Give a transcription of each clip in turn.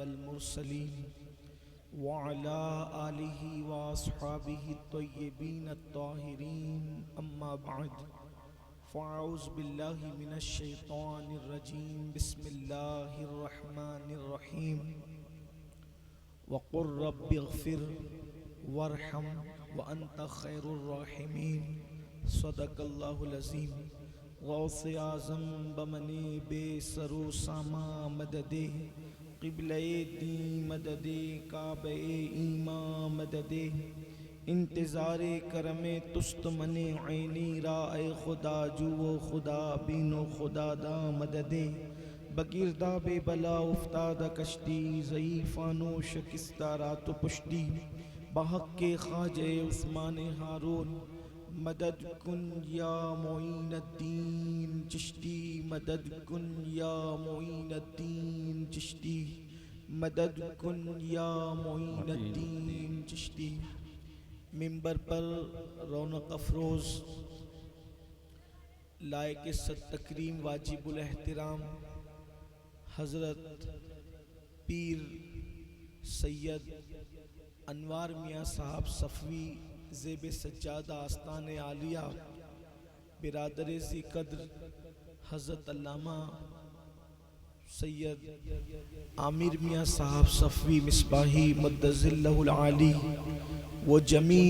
वल मुरसलीन व अला आलिहि व अस्हाबिहि तय्यबीन अत्ताहिरीन अम्मा बअद फ़अऊज़ु बिल्लाहि मिनश शैतानिर रजीम बिस्मिल्लाहिर रहमानिर रहीम वक़ुर रब्बिग़फ़िर वरहम व अंत खैरुर राहिमीन सदक़ल्लाहुल अज़ीम। गौसे आज़म बमने बेसरो सामा मददे क़िबले दी मददे काबे ईमा मददे इंतज़ारे करमे तुस्त मने ऐनी राए खुदा जुओ खुदा बीनो खुदा दा मददे बगिरदा बेबला उफ्तादा कश्ती ज़ईफ़ानो शकिस्ता रात पुश्ती बहक के ख्वाजे उस्मान हारून मदद कुन या मोइनुद्दीन चिश्ती मदद कुन या मोइनुद्दीन चिश्ती मदद कुन या मोइनुद्दीन चिश्ती। मिंबर पर रौनक अफरोज़ लायक इज़्ज़त तकरीम वाजिबुल एहतराम हज़रत पीर सैयद अनवार मियाँ साहब सफ़वी ज़ेब सज्जादा आस्तान आलिया बिरादर ज़ी कद्र हज़रत अल्लामा सैयद आमिर मियाँ साहब सफ़वी मिसबाही मुद्दज़िल्लहुल आली व जमी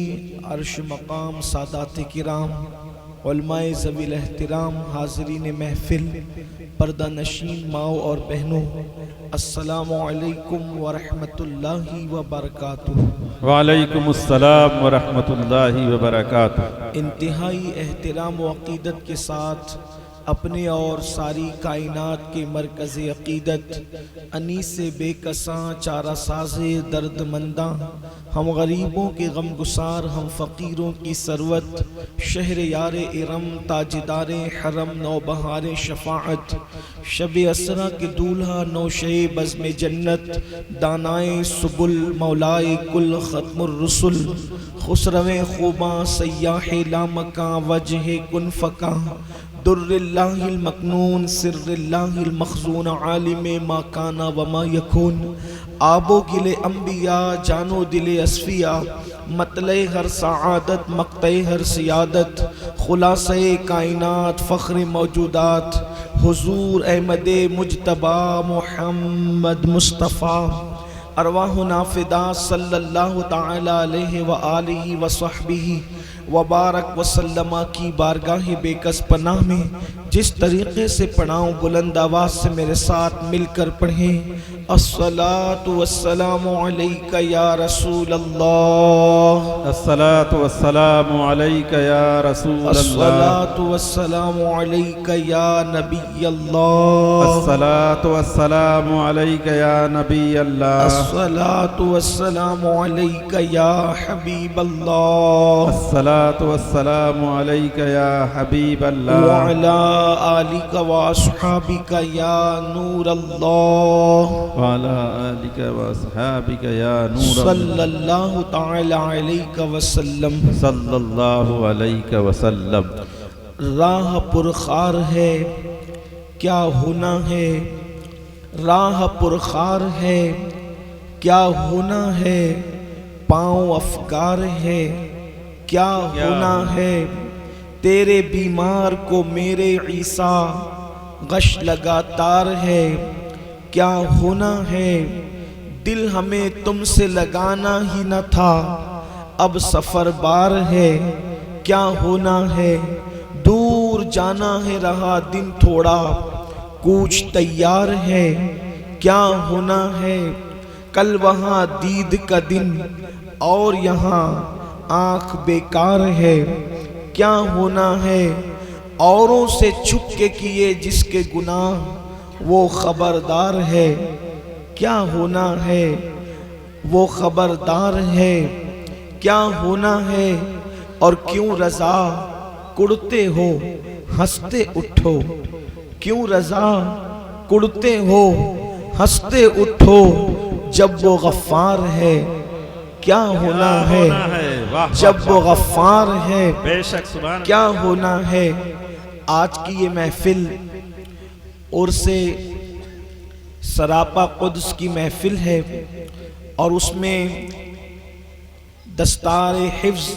अर्श मकाम सादात किराम उलमाए ज़वील एहतराम हाज़रीन महफ़िल पर्दा नशीन माओ और बहनों, अस्सलामु अलैकुम व रहमतुल्लाहि व बरकातुहू। वालैकुमुस्सलाम व रहमतुल्लाहि व बरकातुहू। इंतहाई एहतराम व अक़ीदत के साथ अपने और सारी कायनात के मरकज़ अक़ीदत अनीसे बेकसां चारा साज़े दर्दमंदा हम गरीबों के गम गुसार हम फ़कीरों की सरवत शहर यार इरम ताजदारे हरम नौबहार शफ़ाअत शब असरा के दूल्हा नौशे बज़्म जन्नत दानाए सुबुल मौलाए कुल ख़त्मुर रुसुल खुसरवे खूबा सयाह लामका वजह कुन फ़का दुर्रिल्लाहिल मकनून सिर्रिल्लाहिल मखज़ून आलिम मा काना व मा यकून आबो गिले अंबिया जानो दिले अस्फिया मतले हर सआदत मक़ते हर सियादत खुलासे कायनात फ़ख्र मौजूदात हुजूर अहमदे मुजतबा मुहम्मद मुस्तफ़ा अरवाह नाफिदा सल्लल्लाहु तआला अलैहि व आलिहि व सहबिही वबारक वसल्लमा की बारगाह बेकस पनाह में जिस तरीक़े से पढ़ाऊँ बुलंद आवाज़ से मेरे साथ मिलकर पढ़ें। अस्सलातु वस्सलामु अलैका या रसूल अल्लाह, अस्सलातु वस्सलामु अलैका या रसूल अल्लाह, अस्सलातु वस्सलामु अलैका या नबी अल्लाह, अस्सलातु वस्सलामु अलैका या नबी अल्लाह, अस्सलातु वस्सलामु अलैका या हबीब अल्लाह, अस्सलातु वस्सलामु अलैका या हबीब अल्लाह, व अला आलिका व अस्हाबिका या नूर अल्लाह, वाला आलिका व अस्हाबिका या नूर सल्लल्लाहु तआला अलैका वसल्लम। सल्लल्लाहु अलैका वसल्लम। राह पुरखार है क्या होना है, राह पुरखार है क्या होना है, पाँव अफगार है क्या होना है, तेरे बीमार को मेरे ईसा गश लगातार है क्या होना है, दिल हमें तुमसे लगाना ही न था अब सफ़र बार है क्या होना है, दूर जाना है रहा दिन थोड़ा कूच तैयार है क्या होना है, कल वहाँ दीद का दिन और यहाँ आँख बेकार है क्या होना है, औरों से छुप के किए जिसके गुनाह वो खबरदार है क्या होना है, वो खबरदार है क्या होना है, और क्यों रज़ा कुड़ते हो हंसते उठो, क्यों रज़ा कुड़ते हो हंसते उठो, जब वो गफ्फार है क्या होना है, जब वो गफ्फार है बेशक सुभान क्या होना है। आज की ये महफिल और से सरापा कुद्स की महफिल है और उसमें दस्तार हिफ्ज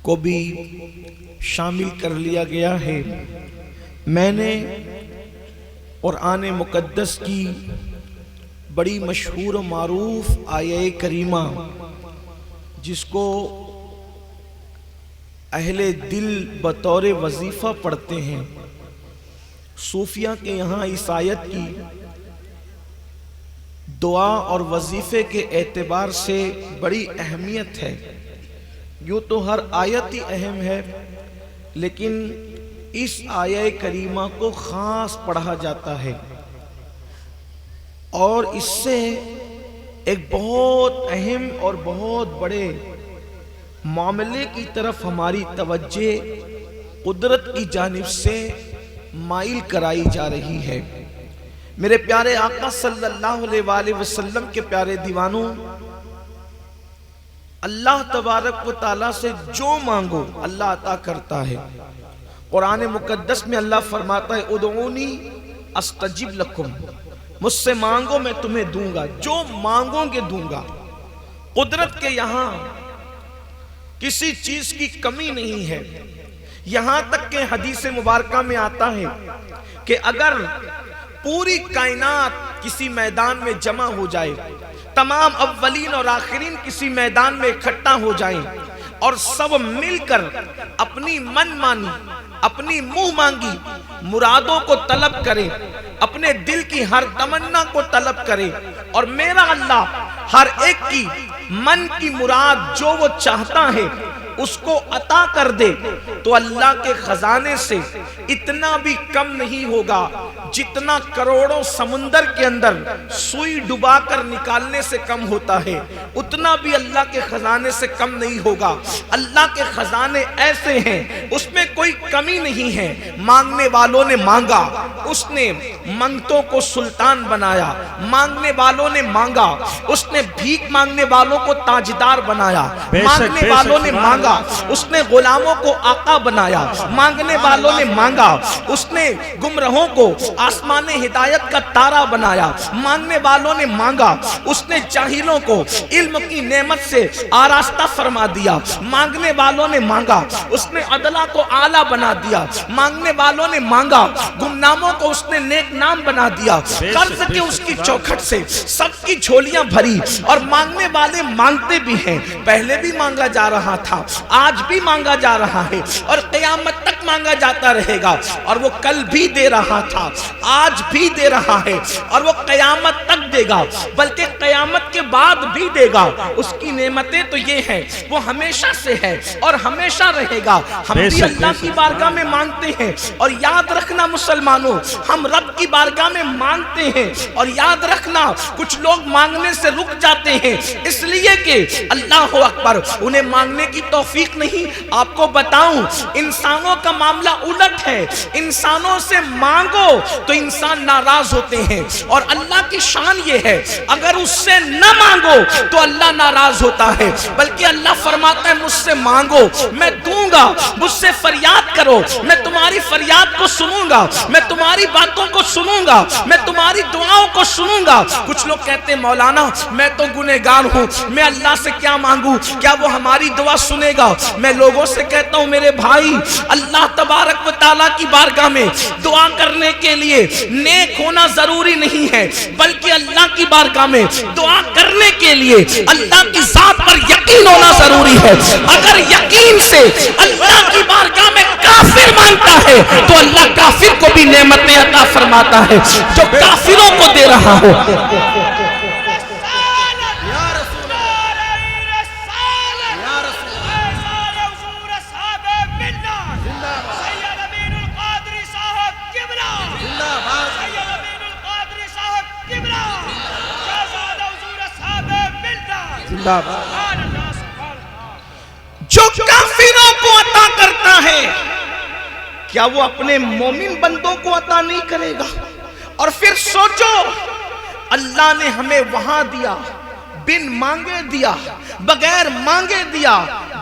को भी शामिल कर लिया गया है। मैंने कुरान मुकद्दस की बड़ी मशहूर और मारूफ आये करीमा, जिसको अहले दिल बतौर वजीफ़ा पढ़ते हैं, सूफिया के यहाँ इस आयत की दुआ और वजीफ़े के एतबार से बड़ी अहमियत है। यूँ तो हर आयत ही अहम है, लेकिन इस आये करीमा को ख़ास पढ़ा जाता है और इससे एक बहुत अहम और बहुत बड़े मामले की तरफ हमारी तवज्जे कुदरत की जानिब से माइल कराई जा रही है। मेरे प्यारे आका सल्लल्लाहु अलैहि वसल्लम के प्यारे दीवानों, अल्लाह तबारक व तआला से जो मांगो अल्लाह अता करता है। कुरान मुकद्दस में अल्लाह फरमाता है, उदऊनी अस्तजिब लकुम, मुझसे मांगो मैं तुम्हें दूंगा, जो मांगोगे दूंगा। कुदरत के यहाँ किसी चीज की कमी नहीं है। यहां तक के हदीस मुबारका में आता है कि अगर पूरी कायनात किसी मैदान में जमा हो जाए, तमाम अव्वलीन और आखिरीन किसी मैदान में इकट्ठा हो जाएं और सब मिलकर अपनी मनमानी, अपनी मुंह मांगी मुरादों को तलब करें, अपने दिल की हर तमन्ना को तलब करें और मेरा अल्लाह हर एक की मन की मुराद जो वो चाहता है उसको अता कर दे, तो अल्लाह के खजाने से इतना भी कम नहीं होगा जितना करोड़ों समुंदर के अंदर सुई डुबाकर निकालने से कम होता है, उतना भी अल्लाह के खजाने से कम नहीं होगा। अल्लाह के खजाने ऐसे हैं, उसमें कोई कमी नहीं है। मांगने वालों ने मांगा, उसने मंगतों को सुल्तान बनाया। मांगने वालों ने मांगा, उसने भीख मांगने वालों को ताजदार बनाया। मांगने वालों ने मांगा, उसने गुलामों को आका बनाया। मांगने वालों ने मांगा, उसने गुमराहों को आसमाने हिदायत का तारा बनाया। मांगने वालों ने मांगा, उसने जाहिलों को इल्म की नेमत से आरास्ता फरमा दिया। मांगने वालों ने मांगा, उसने अदला को आला बना दिया। मांगने वालों ने मांगा, गुमनामों को उसने नेक नाम बना दिया। कर्ज के उसकी चौखट से सबकी झोलियां भरी। और मांगने वाले मांगते भी हैं, पहले भी मांगा जा रहा था, आज भी मांगा जा रहा है और क़यामत तक मांगा जाता रहेगा। और वो कल भी दे रहा था, आज भी दे रहा है और वो क़यामत तक देगा, बल्कि क़यामत के बाद भी देगा। उसकी नेमतें तो ये हैं, वो हमेशा से है और हमेशा रहेगा। हम भी अल्लाह की बारगाह में मांगते हैं और याद रखना मुसलमानों, हम रब की बारगाह में मांगते हैं और याद रखना कुछ लोग मांगने से रुक जाते हैं इसलिए कि अल्लाह अकबर, उन्हें मांगने की तौफीक नहीं। आपको बताऊं, इंसानों का मामला उलट है। इंसानों से मांगो तो इंसान नाराज होते हैं और अल्लाह की शान ये है, अगर उससे न मांगो तो अल्लाह नाराज होता है। बल्कि अल्लाह फरमाता है, मुझसे मांगो मैं दूंगा, मुझसे फरियाद करो मैं तुम्हारी फरियाद को सुनूंगा, मैं तुम्हारी बातों को सुनूंगा, मैं तुम्हारी दुआओं को सुनूंगा। कुछ लोग कहते हैं, मौलाना मैं तो गुनहगार हूं, मैं अल्लाह से क्या मांगू, क्या वो हमारी दुआ सुनेगा? मैं लोगों से कहता हूं, मेरे भाई, अल्लाह तबारक व तआला की बारगाह में दुआ करने के लिए नेक होना जरूरी नहीं है, बल्कि अल्लाह की बारगाह में दुआ करने के लिए अल्लाह की जात पर यकीन होना जरूरी है। अगर यकीन से अल्लाह की बारगाह में काफिर मांगता है तो अल्लाह काफिर को भी नेमतें अता फरमाता है जो काफिरों को दे रहा हो। जो काफिरों को अता करता है, क्या वो अपने मोमिन बंदों को अता नहीं करेगा? और फिर सोचो, अल्लाह ने हमें वहां दिया, बिन मांगे दिया, बगैर मांगे दिया,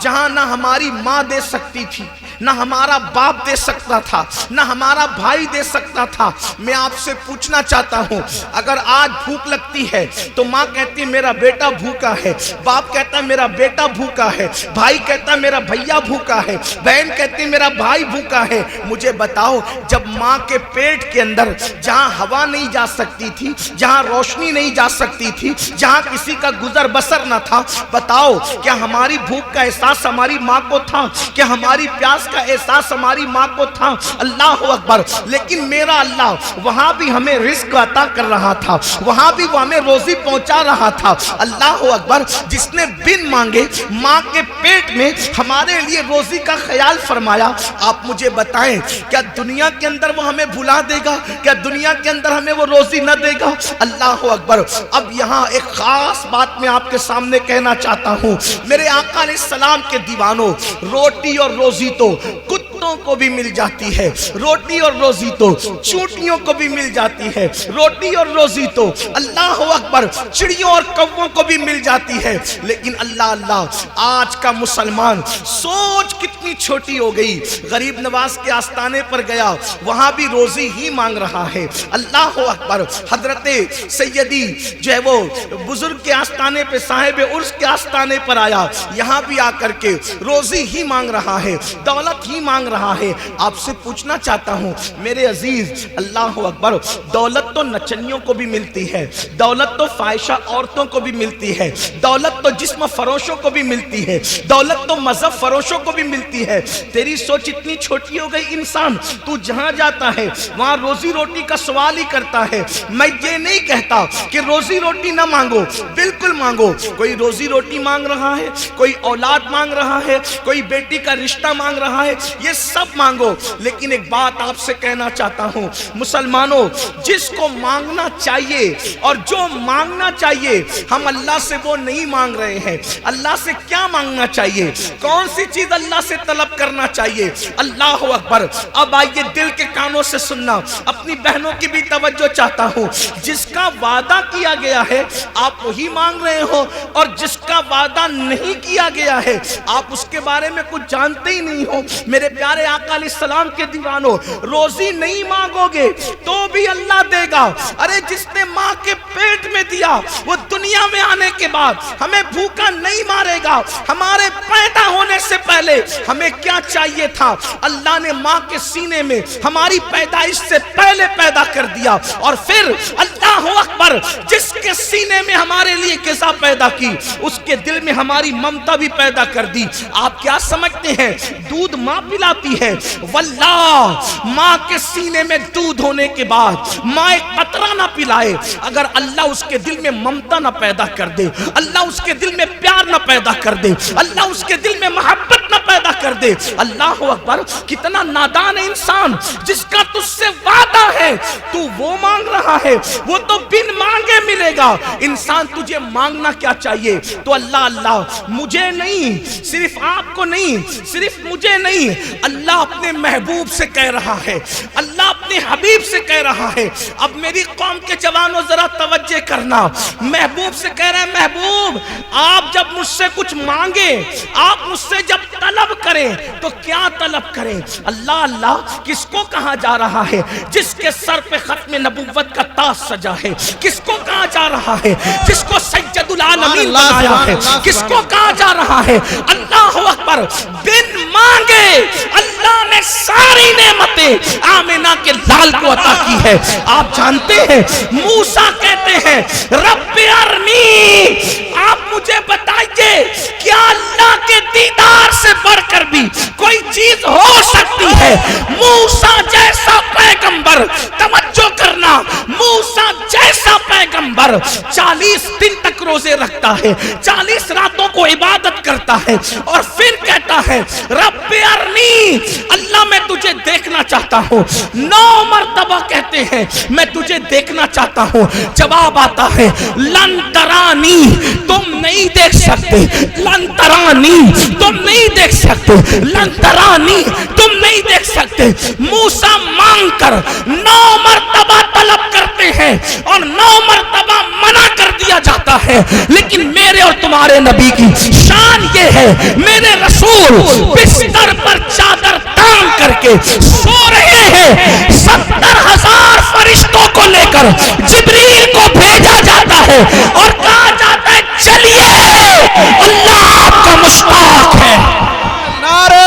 जहां ना हमारी मां दे सकती थी, ना हमारा बाप दे सकता था, ना हमारा भाई दे सकता था। मैं आपसे पूछना चाहता हूँ, अगर आज भूख लगती है तो माँ कहती है मेरा बेटा भूखा है, बाप कहता है मेरा बेटा भूखा है, भाई कहता है मेरा भैया भूखा है, बहन कहती है मेरा भाई भूखा है। मुझे बताओ, जब माँ के पेट के अंदर जहाँ हवा नहीं जा सकती थी, जहाँ रोशनी नहीं जा सकती थी, जहाँ किसी का गुजर बसर न था, बताओ क्या हमारी भूख का एहसास हमारी माँ को था? क्या हमारी प्यास का एहसास हमारी माँ को था? अल्लाह अकबर। लेकिन मेरा अल्लाह वहाँ भी हमें रिस्क अता कर रहा था, वहाँ भी वो हमें रोजी पहुँचा रहा था। अल्लाह अकबर। जिसने बिन मांगे माँ के पेट में हमारे लिए रोजी का ख्याल फरमाया। आप मुझे बताएं, क्या दुनिया के अंदर वो हमें भुला देगा? क्या दुनिया के अंदर हमें वो रोजी न देगा? अल्लाह अकबर। अब यहाँ एक खास बात मैं आपके सामने कहना चाहता हूँ, मेरे आका अलैहिस्सलाम के दीवानों, रोटी और रोजी तो कुत्तों को भी मिल जाती है, रोटी और रोजी तो चूंटियों को भी मिल जाती है, रोटी और रोजी तो अल्लाह अकबर चिड़ियों और कौवों को भी मिल जाती है। लेकिन अल्लाह अल्लाह, आज का मुसलमान सोच कितनी छोटी हो गई। गरीब नवाज के आस्थाने पर गया, वहां भी रोजी ही मांग रहा है। अल्लाह अकबर। हजरते सैयदी जो है वो बुजुर्ग के आस्थाने पे, साहिब उर्स के आस्थाने पर आया, यहाँ भी आकर के रोजी ही मांग रहा है, दौलत ही मांग रहा है। आपसे पूछना चाहता हूँ मेरे अजीज, अल्लाह अकबर, दौलत तो नचनियों को भी मिलती है, दौलत तो फाहिशा औरतों को भी मिलती है, दौलत तो जिस्म फरोशों को भी मिलती है, दौलत तो मजहब फरोशों को भी मिलती है। तेरी सोच इतनी छोटी हो गई इंसान, तू जहां जाता है वहां रोजी रोटी का सवाल ही करता है। मैं ये नहीं कहता कि रोजी रोटी ना मांगो, बिल्कुल मांगो। कोई रोजी रोटी मांग रहा है, कोई औलाद मांग रहा है, कोई बेटी का रिश्ता मांग रहा है, ये सब मांगो। लेकिन एक बात आपसे कहना चाहता हूं मुसलमानों, जिसको मांगना चाहिए और जो मांगना चाहिए, हम अल्लाह से वो नहीं मांग रहे हैं। अल्लाह से क्या मांगना चाहिए? कौन सी चीज अल्लाह से तलब करना चाहिए? अल्लाह अकबर। अब आइए दिल के कानों से सुनना, अपनी बहनों की भी तवज्जो चाहता हूं। जिसका वादा किया गया है आप वही मांग रहे हो, और जिसका वादा नहीं किया गया है आप उसके बारे में कुछ जानते ही नहीं हो। मेरे प्यारे आका अलैहिस्सलाम के दीवानों, रोजी नहीं मांगोगे तो भी अल्लाह देगा। अरे जिसने माँ के पेट में दिया, वो दुनिया में आने के बाद हमें भूखा नहीं मारेगा। हमारे पैदा होने से पहले हमें क्या चाहिए था? अल्लाह ने माँ के सीने में हमारी पैदाइश से पहले पैदा कर दिया, और फिर अल्लाह अकबर, जिसके सीने में हमारे लिए ग़िज़ा पैदा की, उसके दिल में हमारी ममता भी पैदा कर दी। आप क्या समझते हैं दूध माँ पिलाती है? वल्लाह, माँ के सीने में दूध होने के बाद माँ एक कतरा ना पिलाए, अगर अल्लाह उसके दिल में ममता ना पैदा कर दे, अल्लाह उसके दिल में प्यार ना पैदा कर दे, अल्लाह उसके दिल में मोहब्बत ना पैदा कर दे। अल्लाह अकबर। कितना नादान है इंसान, जिसका तुझसे वादा है तू वो मांग रहा है, वो तो बिन मांगे मिलेगा। इंसान तुझे मांगना क्या चाहिए? तो अल्लाह अल्लाह, मुझे नहीं, सिर्फ आपको नहीं, सिर्फ मुझे नहीं, अल्लाह अपने महबूब से कह रहा है, अल्लाह अपने हबीब से कह रहा है। अब मेरी कौम के जवानों जरा तवज्जो करना, महबूब से कह रहे हैं, महबूब आप जब मुझसे कुछ मांगे, आप मुझसे जब तलब करें तो क्या तलब करें? अल्लाह अल्लाह, किसको कहा जा रहा है? जिसके सर पे खत्म नबुव्वत का ताज सजा है। किसको कहा जा रहा है? जिसको सैयदुल आलमीन बनाया है। किसको कहा जा रहा है? अल्लाह अकबर। बिन मांगे अल्लाह ने सारी नेमतें आमिना के लाल को अता की है। आप जानते हैं मूसा कहते हैं, रब्बि अरनी, आप मुझे बताइए क्या अल्लाह के दीदार से बढ़कर भी कोई चीज हो सकती है? मूसा जैसा पैगंबर, तवज्जो करना, मूसा जैसा पैगंबर 40 दिन तक रोजे रखता है, 40 रातों को इबादत करता है, और फिर कहता है रब्बि अरनी, अल्लाह मैं तुझे देखना चाहता हूँ। 9 मर्तबा कहते हैं मैं तुझे देखना चाहता हूँ। जवाब आता है लन तरानी, तुम नहीं देख सकते। लन तरानी, तुम नहीं देख सकते। लन तरानी, तुम नहीं देख सकते। मूसा मांगकर 9 मर्तबा तलब करते हैं और 9 मर्तबा मना कर दिया जाता है, लेकिन मेरे और तुम्हारे नबी की शान ये है, मेरे रसूल बिस्तर पर चादर तान करके सो रहे हैं। 70,000 फरिश्तों को लेकर जिब्रील को भेजा जाता है और कहा जाता है चलिए अल्लाह आपका मुश्ताक है। नारे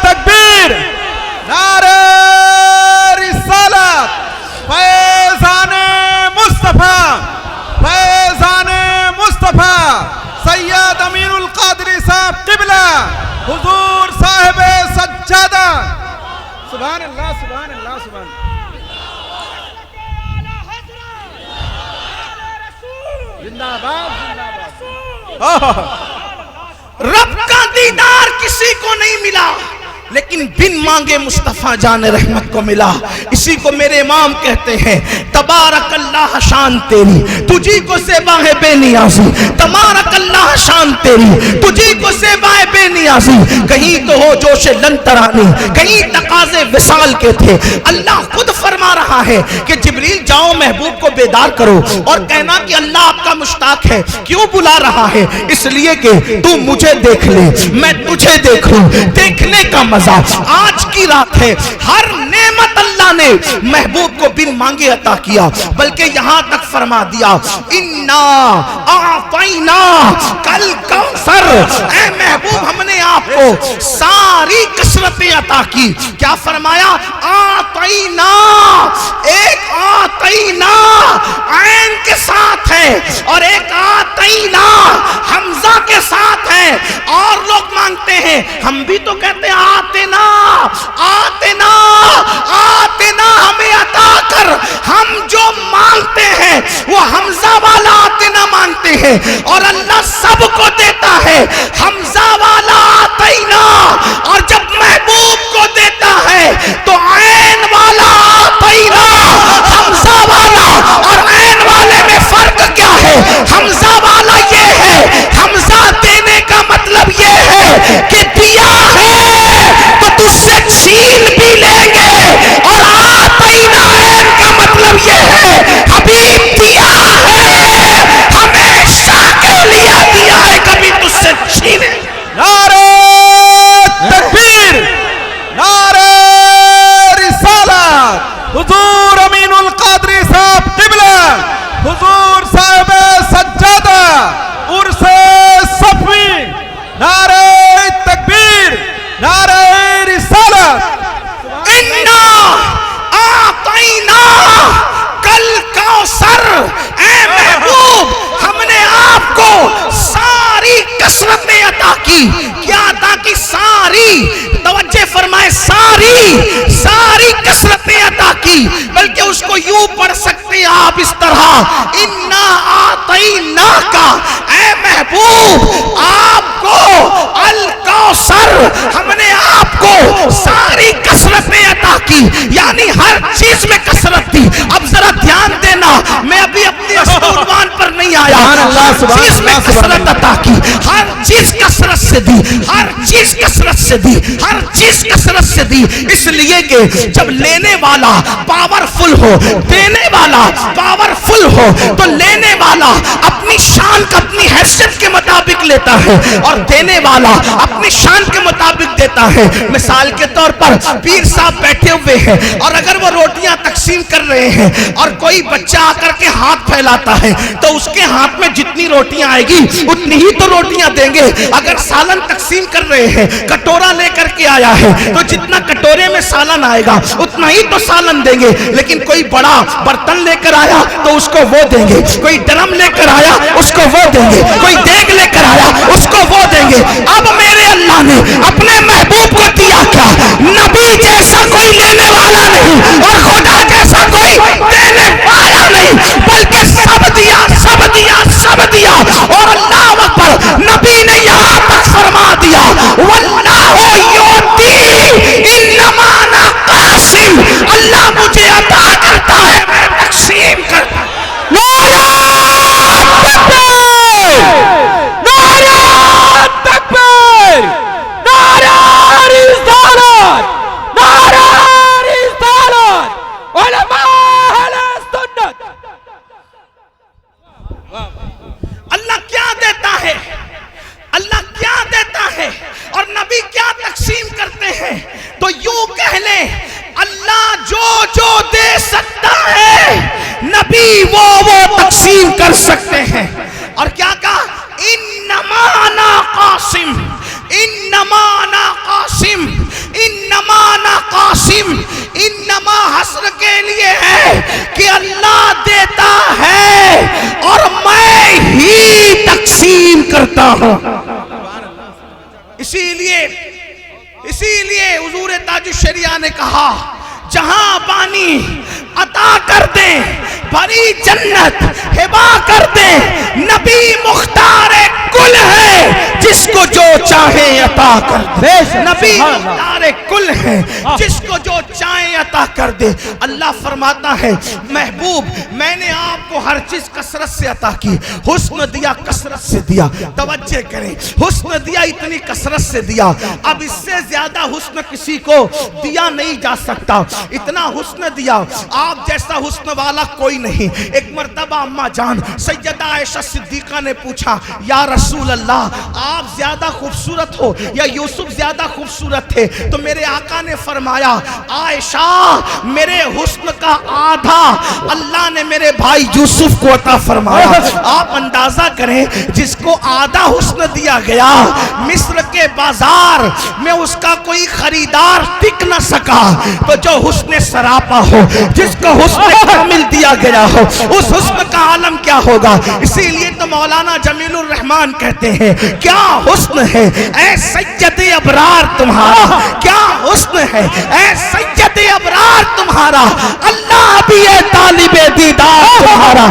तकबीर, नारे रिसालत, फैज़ाने मुस्तफा, फैज़ाने मुस्तफा सैयद अमीरुल कादरी साहब क़िबला हुजूर साहिब सज्जादा। सुभान अल्लाह, सुभान अल्लाह, सुभान जिंदाबाद, जिंदाबाद। रब का दीदार किसी को नहीं मिला, लेकिन बिन मांगे मुस्तफा जान रहमत को मिला। इसी को मेरे इमाम कहते हैं, तबारकल्लाह शान तेरी तुझी को सेवा है बेनियाजी, तबारकल्लाह शान तेरी तुझी को सेवा है बेनियाजी। कहीं तो हो जोश लन तरानी, कहीं तकाजे विसाल के थे। अल्लाह खुद फरमा रहा है कि जिब्रील जाओ महबूब को बेदार करो और कहना कि अल्लाह आपका मुश्ताक है। क्यों बुला रहा है? इसलिए कि तू मुझे देख ले, मैं तुझे देख लूं। देखने का मजा आज की रात है। हर नेमत अल्लाह ने महबूब को बिन मांगे अता किया, बल्कि यहां तक फरमा दिया इन्ना आतैना कल कौसर। ऐ महबूब हमने आपको सारी कसरतें अता की। क्या फरमाया? आतैना, एक आतैना ऐन के साथ है और एक आतैना हमजा के साथ है। और लोग मांगते हैं, हम भी तो कहते हैं आतेना आतेना आतेना, हमें अता कर। हम जो मांगते हैं वो हमजा वाला आतेना मांगते हैं और अल्लाह सबको देता है हमजा वाला आतेना। और जब महबूब को देता है तो ऐन वाला आतेना, हमजा वाला और ऐन वाले में फर्क क्या है? हमजा वाला ये है, हमजा देने का मतलब ये है कि दिया है तो तुझसे छीन भी लेंगे, और आतैना ऐन का मतलब ये है हबीब दिया है, हमेशा के लिए दिया है, कभी तुझसे छीने। नारे तकबीर, नारे रिसालत, हुजूर अमीनुल कादरी साहब क़िबला हुजूर साहिब सज्जादा उर्से सफवी। नारे तकबीर, नारे रिसालत। इन्ना आतैना कल कौसर। ऐ महबूब हमने आपको सारी कसरतें अता की। क्या अता की? सारी, तवज्जो फरमाए, सारी कसरतें अता की। बल्कि उसको यूं पढ़ सकते हैं आप इस तरह, इन्ना आतैना का, ऐ महबूब आपको अल कौसर, हमने आपको सारी कसरतें अता की। यानी हर चीज में कसरत थी। अब जरा ध्यान देना, मैं अभी अपने उन्वान पर नहीं आया। हर चीज में कसरत अता की, हर चीज कसरत से दी, हर चीज कसरत से दी, हर चीज कसरत से दी। इसलिए कि जब लेने वाला पावरफुल हो, देने वाला पावरफुल हो, तो लेने वाला अपनी शान का, अपनी हैसियत के मुताबिक लेता है और देने वाला अपनी शान के मुताबिक देता है। मिसाल के तौर पर पीर साहब बैठे हुए हैं और अगर वो रोटियां तकसीम कर रहे हैं और कोई बच्चा आकर के हाथ फैलाता है तो उसके हाथ में जितनी रोटियां आएगी उतनी ही तो रोटियां देंगे। अगर सालन तकसीम कर रहे हैं, कटोरा लेकर के आया है तो जितना कटोरे में सालन आएगा उतना ही तो सालन देंगे। लेकिन कोई बड़ा बर्तन लेकर आया तो उसको वो देंगे, कोई ड्रम लेकर आया उसको वो देंगे, कोई देग लेकर आया उसको वो देंगे। अब मेरे अल्लाह ने अपने महबूब को दिया क्या? नबी जैसा कोई लेने वाला नहीं और खुदा जैसा कोई देने वाला नहीं, बल्कि सब दिया, सब दिया, सब दिया। और अल्लाह अकबर, नबी ने यहाँ तक फरमा दिया, वल्लाहु युती इन्नमा अना कासिम, अल्लाह मुझे अता करता है, मैं तकसीम करता हूं। वो तकसीम कर सकते हैं। और क्या कहा? इन्नमा अना कासिम, इन्नमा अना कासिम, इन्नमा अना कासिम। इन्नमा हस्र के लिए है कि अल्लाह देता है और मैं ही तकसीम करता हूं। इसीलिए हुजूर ताजुश्शरिया ने कहा, जहां पानी अता कर दे, भरी जन्नत हिबा कर दे, नबी मुख्तार कुल है जिसको जो चाहे अता कर दे। नबी मुख्तार कुल है जिसको जो चाहे अता कर दे। अल्लाह फरमाता है, महबूब मैंने आपको हर चीज कसरत से अता की। हुस्न दिया, कसरत से दिया। तवज्जो करें, हुस्न दिया इतनी कसरत से दिया, अब इससे ज्यादा हुस्न किसी को दिया नहीं जा सकता। इतना हुस्न दिया, आप जैसा हुस्न वाला कोई नहीं। एक मर्तबा अम्मा जान सैयदा आयशा सिद्दीका ने पूछा, या रसूल अल्लाह, आप ज्यादा खूबसूरत हो या यूसुफ ज्यादा खूबसूरत थे? तो मेरे आका ने फरमाया, आयशा मेरे हुस्न का आधा अल्लाह ने मेरे भाई यूसुफ को अता फरमाया। आप अंदाजा करें, जिसको आधा हुस्न दिया गया, मिस्र के बाजार में उसका कोई खरीदार टिक न सका, तो जो हुस्न सरापा हो, जिसको हुस्न कामिल दिया गया हो, उस हुस्न का आलम क्या होगा। इसीलिए तो मौलाना जमीलुर रहमान कहते हैं, क्या हुस्न है ऐ सैयदे अबरार तुम्हारा, क्या हुस्न है ऐ सैयदे अबरार तुम्हारा, अल्लाह भी है तालिबे दीदार तुम्हारा।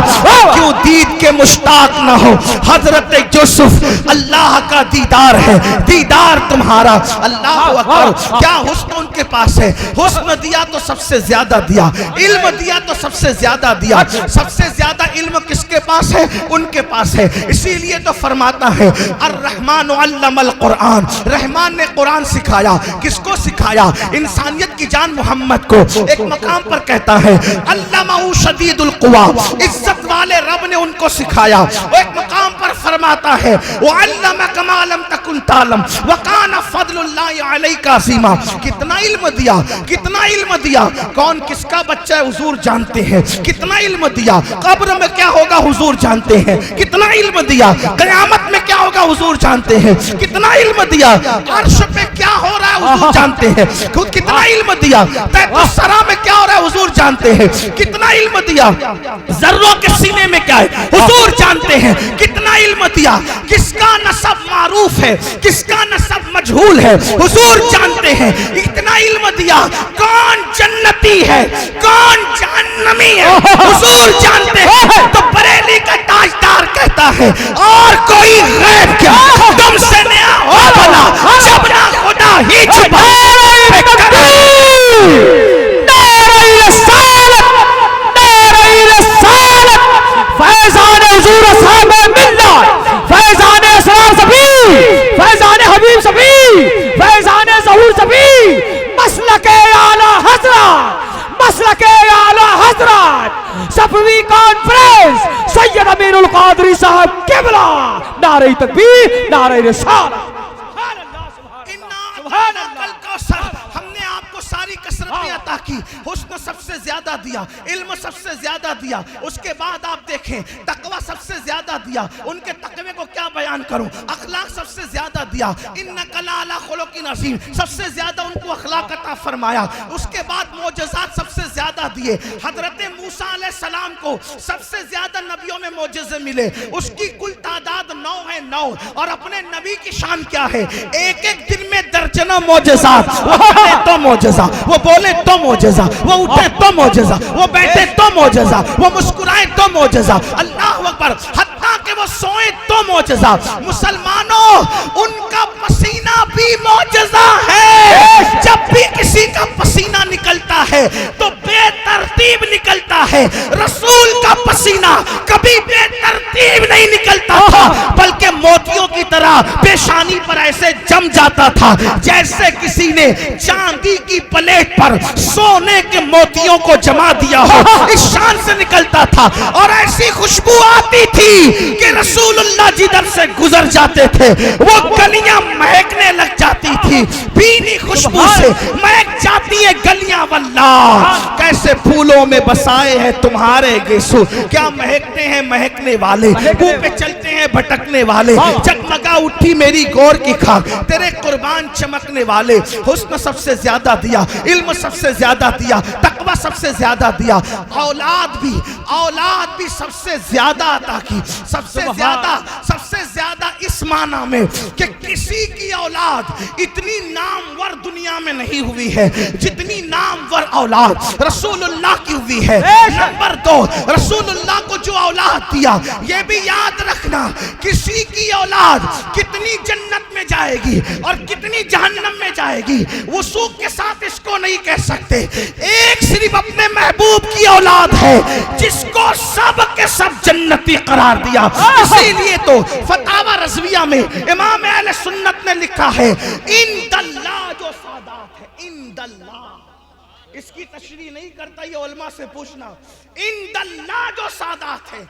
क्यों दीद के मुश्ताक न हो, हजरत यूसुफ अल्लाह का दीदार है, दीदार तुम्हारा। अल्लाह अकबर, क्या हुस्न उनके पास है। हुस्न दिया तो सबसे ज्यादा दिया, इल्म दिया तो सबसे ज्यादा दिया। सबसे ज्यादा इल्म किसके पास है? उनके पास है। इसीलिए तो फरमाता है, अर्रहमान अल्लमल कुरान, रहमान ने कुरान सिखाया। किसको सिखाया? इंसानियत की जान मोहम्मद को। एक मकाम पर कहता है, अल्लमहु शदीदुल कुवा, इज्जत वाले रब ने उनको सिखाया। वो एक मकाम पर फरमाता है, वअल्लमका मा लम तकुन तालम व काना फदलुल्लाहि अलैका अज़ीमा। कितना इल्म दिया, कितना इल्म दिया। कौन किसका बच्चा है हुजूर जानते हैं। कितना इल्म दिया। कब्र में क्या होगा हुजूर जानते हैं। कितना इल्म दिया। क़यामत में क्या होगा हुजूर जानते हैं। कितना इल्म दिया। अर्श पे क्या हो रहा है हुजूर जानते हैं। कितना इल्म दिया। तैतुस्सरा में क्या हो रहा है हुजूर जानते हैं। कितना इल्म दिया। ज़र्रों के सीने में क्या है हुजूर जानते हैं। कितना इल्म दिया। किसका नसब मारूफ है, किसका नसब मजहूल है, हुजूर जानते हैं। इतना इल्म दिया। कौन जन्नती है, कौन जहन्नमी है, हुजूर जानते हैं। तो बरेली का ताजदार कहता है, और कोई गैब क्या तुमसे नया हो भला, जब ना खुदा ही छुपा। सफवी कॉन्फ्रेंस सैयद अमीरुल कादरी साहब क़िबला, नारे तकबीर, नारे रिसालत। हमने आपको सारी कसरतें अता की, हुस्न सबसे ज्यादा दिया, इल्म सबसे ज्यादा दिया। उसके बाद आप देखें, तकवा सबसे ज्यादा दिया। उनके तकवे को क्या बयान करूं। अखलाक सबसे ज्यादा दिया। इन्नका लअला खुलुकिन अज़ीम, सबसे ज्यादा उनको अखलाक अता फरमाया। उसके बाद मोजज़ात सबसे ज्यादा दिए। हजरत मूसा अलैहिस्सलाम को सबसे ज्यादा नबियों में मोजज़े मिले। उसकी कुल तादाद 9 है, 9। और अपने नबी की शान क्या है, एक एक दिन में दर्जनों मोजज़ात। वो बोले तो मोजज़ा, वो बोले तो मोजज़ा, वो उठे तो मोजज़ा, वो बैठे तो मोजज़ा, वो मुस्कुराए तो मोजज़ा। अल्लाह अकबर, हत्ता कि वो सोए तो मोजज़ा। मुसलमानों, उनका पसीना भी मोजज़ा है। जब भी किसी का पसीना निकलता है तो बेतरतीब निकलता है। रसूल का पसीना कभी बेतरतीब तरतीब नहीं निकलता था, बल्कि मोतियों की तरह पेशानी पर ऐसे जम जाता था जैसे किसी ने चांदी की प्लेट पर सोने के मोतियों को जमा दिया हो। इस शान से निकलता था और ऐसी खुशबू आती थी कि रसूलुल्लाह जिधर से गुजर जाते थे वो गलियां महकने लग जाती थी। भीनी खुशबू से महक जाती है गलियां। वल्लाह कैसे फूलों में बसाए हैं तुम्हारे गेसु, क्या महकते हैं महकने वाले, मुंह पे चलते हैं भटकने वाले। जगमगा उठी मेरी गौर की खाक, तेरे कुर्बान चमकने वाले। हुस्न सबसे ज्यादा दिया, इल्म सबसे ज्यादा दिया, तकवा सबसे ज्यादा दिया, औलाद भी सबसे ज्यादा अता की। सबसे ज्यादा इस माना में कि किसी की औलाद इतनी नामवर दुनिया में नहीं हुई है जितनी नामवर औलाद रसूलुल्लाह की हुई है। नंबर 2, रसूलुल्लाह को जो औलाद दिया, ये भी याद रखना, किसी की औलाद कितनी जन्नत में जाएगी और कितनी जहन्नम में जाएगी वसूक के साथ इसको नहीं कह सकते। एक सिर्फ अपने महबूब की औलाद है जिसको सब के सब जन्नती करार दिया। इसीलिए तो फतावा रज़विया में इमाम अहले सुन्नत ने लिखा है, इंदल्लाह जो सादात है, इंदल्लाह। इसकी तशरीह नहीं करता, ये उलमा से पूछना। इंदल्लाह जो सादात है,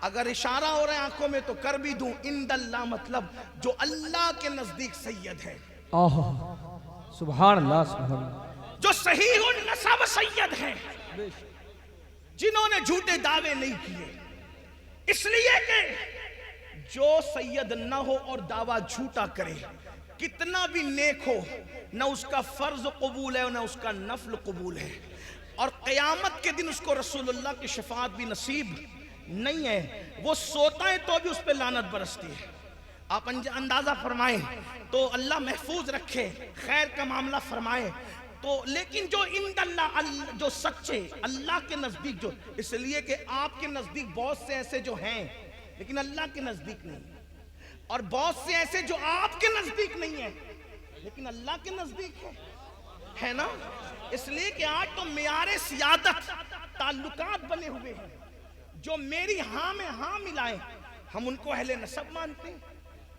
अगर इशारा हो रहा है आंखों में तो कर भी दूं। इंदल्लाह मतलब जो अल्लाह के नजदीक सैयद है। सुभान अल्लाह, सुभान अल्लाह। जो सहीहुन नसब सैयद है, जिन्होंने झूठे दावे नहीं किए। इसलिए कि जो सैयद न हो और दावा झूठा करे, कितना भी नेक हो, न उसका फर्ज कबूल है न उसका नफल कबूल है। और क़यामत के दिन उसको रसूलुल्लाह की शफाअत भी नसीब नहीं है। वो सोता है तो भी उस पर लानत बरसती है। आप अंदाजा फरमाएं तो अल्लाह महफूज रखे, खैर का मामला फरमाए तो। लेकिन जो इंदल्लाह, जो सच्चे अल्लाह के नजदीक, जो इसलिए कि आपके नजदीक बहुत से ऐसे जो हैं लेकिन अल्लाह के नजदीक नहीं, और बहुत से ऐसे जो आपके नजदीक नहीं है लेकिन अल्लाह के नजदीक है ना। इसलिए कि आज तो मियारे सियादत ताल्लुकात बने हुए हैं। जो मेरी हाँ में हाँ मिलाए हम उनको अहले नसब मानते हैं,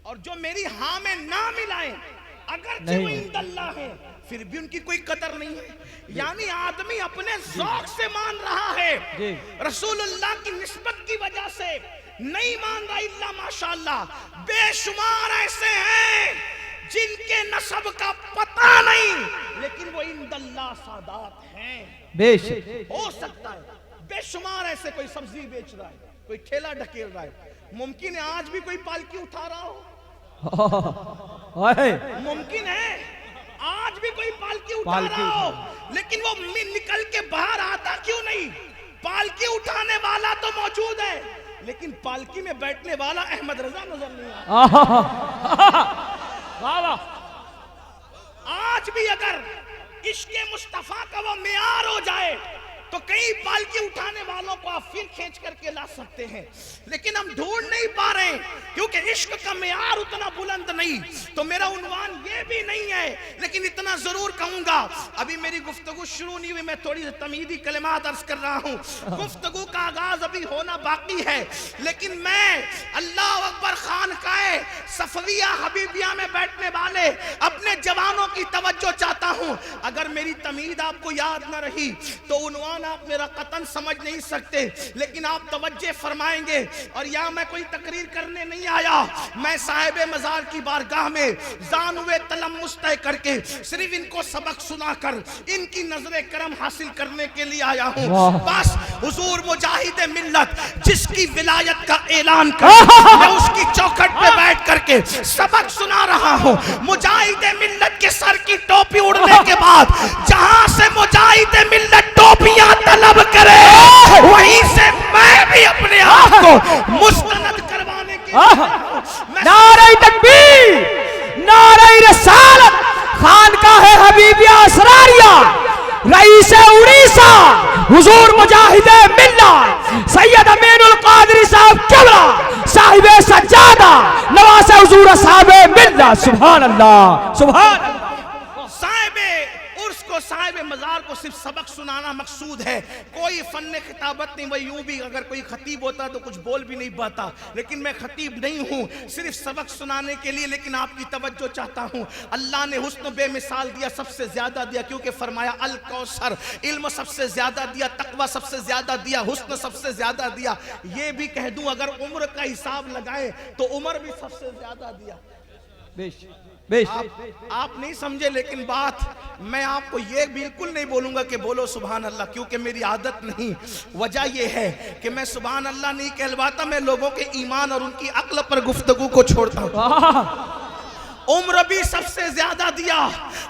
और जो मेरी हाँ में ना मिलाए अगर वो इंदल्लाह है फिर भी उनकी कोई कदर नहीं है। यानी आदमी अपने ज़ौक़ से मान रहा है, रसूलुल्लाह की निस्बत की वजह से नहीं मान रहा। इल्ला माशाअल्लाह बेशुमार ऐसे हैं जिनके नसब का पता नहीं लेकिन वो इंदल्लाह सादात हैं। बेशक हो सकता है बेशुमार ऐसे, कोई सब्जी बेच रहा है, कोई ठेला ढकेल रहा है, मुमकिन है आज भी कोई पालकी उठा रहा हो। मुमकिन है आज भी कोई पालकी उठा रहा हो, लेकिन वो निकल के बाहर आता क्यों नहीं? पालकी उठाने वाला तो मौजूद है लेकिन पालकी में बैठने वाला अहमद रजा नजर नहीं आता। आज भी अगर इश्क़े मुस्तफा का वो मियार हो जाए तो कई पालकी उठाने वालों को आप फिर खींच करके ला सकते हैं, लेकिन हम ढूंढ नहीं पा रहे क्योंकि इश्क का मियार उतना बुलंद नहीं। तो मेरा उन्वान ये भी नहीं है, लेकिन इतना जरूर कहूंगा, अभी मेरी गुफ्तगू शुरू नहीं हुई, मैं थोड़ी तमीदी कलिमात अर्ज कर रहा हूँ। गुफ्तगू का आगाज अभी होना बाकी है, लेकिन मैं अल्लाह अकबर खानकाए सफविया हबीबिया में बैठने वाले अपने जवानों की तवज्जो चाहता हूँ। अगर मेरी तमीद आपको याद न रही तो उन्वान आप मेरा कतन समझ नहीं सकते, लेकिन आप तवज्जे फरमाएंगे। और यहाँ मैं कोई तकरीर करने नहीं आया, मैं साहिबे मजार की बारगाह में जानुए तलम्मुस तय करके सिर्फ इनको सबक सुनाकर इनकी नजरे करम हासिल करने के लिए आया हूँ। बस हुजूर मुजाहिद मिल्लत जिसकी विलायत का ऐलान कर मैं उसकी चौखट पे बैठ करके सबक सुना रहा हूँ। मुजाहिद मिल्लत के सर की टोपी उड़ने के बाद जहाँ से मुजाहिद मिल्लत टोपियां तलब करे वहीं से मैं भी अपने आप को मुस्तनद करवाने के लिए नारे तकबीर, नारे रिसालत, खानकाह हबीबिया असरारिया, रईस उड़ीसा हुजूर मुजाहिदे मिल्लत सैयद अमीनुल कादरी साहब किबला साहिबे सज्जादा नवासे हुजूर असहाबे मिल्लत। सुभान अल्लाह, सुभान अल्लाह। साहिबे मजार को सिर्फ सबक सुनाना मकसूद है, कोई फन खिताबत नहीं, वही यूं भी अगर कोई खतीब होता तो कुछ बोल भी नहीं पाता, लेकिन मैं खतीब नहीं हूं, सिर्फ सबक सुनाने के लिए लेकिन आपकी तवज्जो चाहता हूं। अल्लाह ने हुस्न बेमिसाल दिया, सबसे ज्यादा दिया, क्योंकि फरमाया अल कौसर, इल्म सबसे ज्यादा दिया, तकवा सबसे ज्यादा दिया, हुस्न सबसे ज्यादा दिया। ये भी कह दूं अगर उम्र का हिसाब लगाए तो उम्र भी सबसे ज्यादा दिया। आप नहीं समझे, लेकिन बात मैं आपको ये बिल्कुल नहीं बोलूंगा कि बोलो सुभान अल्लाह, क्योंकि मेरी आदत नहीं। वजह ये है कि मैं सुभान अल्लाह नहीं कहलवाता, मैं लोगों के ईमान और उनकी अक्ल पर गुफ्तगू को छोड़ता हूं। उम्र भी सबसे ज्यादा दिया,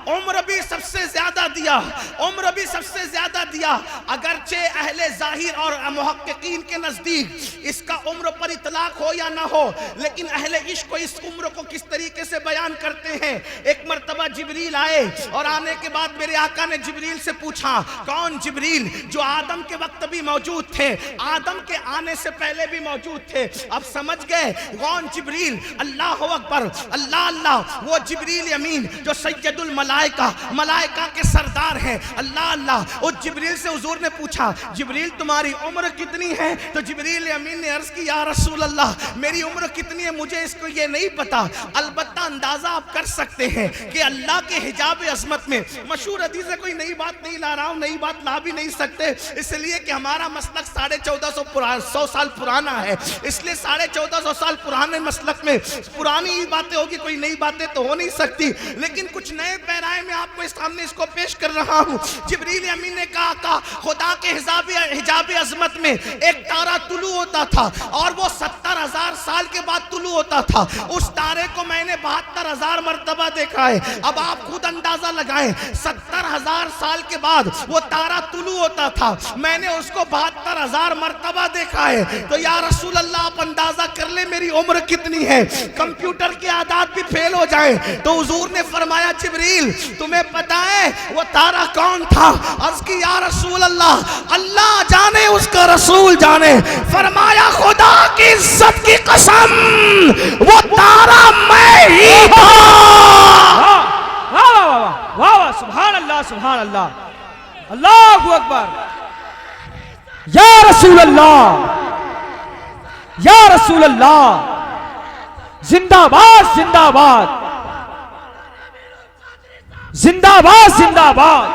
उम्र भी सबसे ज्यादा दिया, उम्र भी सबसे ज्यादा दिया। अगरचे अहले जाहिर और मुहक्किकीन के नजदीक इसका उम्र पर इतलाक हो या ना हो, लेकिन अहले इश्क को इस उम्र को किस तरीके से बयान करते हैं। एक मर्तबा जिब्रील आए और आने के बाद मेरे आका ने जिब्रील से पूछा, कौन जिब्रील? जो आदम के वक्त भी मौजूद थे, आदम के आने से पहले भी मौजूद थे। अब समझ गए कौन जिब्रील? अल्लाह अकबर, अल्लाह अल्लाह, वो जिब्रील अमीन जो सैयदुल मलाइका, मलाइका के सरदार हैं। अल्लाह अल्लाह। उस जिब्रील से हुजूर ने पूछा, जिब्रील तुम्हारी उम्र कितनी है? तो जिब्रील अमीन ने अर्ज की, या रसूल अल्लाह मेरी उम्र कितनी है मुझे इसको ये नहीं पता, अलबत्ता अंदाजा आप कर सकते हैं कि अल्लाह के हिजाब अजमत में, मशहूर हदीस है, कोई नई बात नहीं ला रहा हूँ, नई बात ला भी नहीं सकते, इसलिए कि हमारा मसलक 1450 साल पुराना है, इसलिए 1450 साल पुराने मसलक में पुरानी ही बातें होगी, कोई नई बातें तो हो नहीं सकती। लेकिन कुछ नए पैराए में आपको सामने इसको पेश कर रहा हूं। जिब्रील अमीन ने कहा, खुदा के हिजाब अजमत में एक तारा तुलू होता था और वो 70,000 साल के बाद तुलू होता था। उस तारे को मैंने 72,000 मर्तबा देखा है। अब आप खुद अंदाजा लगाएं, 70,000 साल के बाद वो तारा तुलू होता था, मैंने उसको 72,000 मर्तबा देखा है। तो या रसूल अल्लाह आप अंदाजा कर ले मेरी उम्र कितनी है, कंप्यूटर के आदात भी फेल हो जाए। तो हुजूर ने फरमाया, जिब्रील तुम्हें पता है वो तारा कौन था? अर्ज की, या रसूल अल्लाह अल्लाह जाने उसका रसूल जाने। फरमाया, खुदा की इज्जत की कसम वो तारा मैं ही था। वाह वाह वाह वाह, सुभान अल्लाह, सुभान अल्लाह, अल्लाहू अकबर। या रसूल अल्लाह, या रसूल अल्लाह, जिंदाबाद जिंदाबाद, जिंदाबाद जिंदाबाद,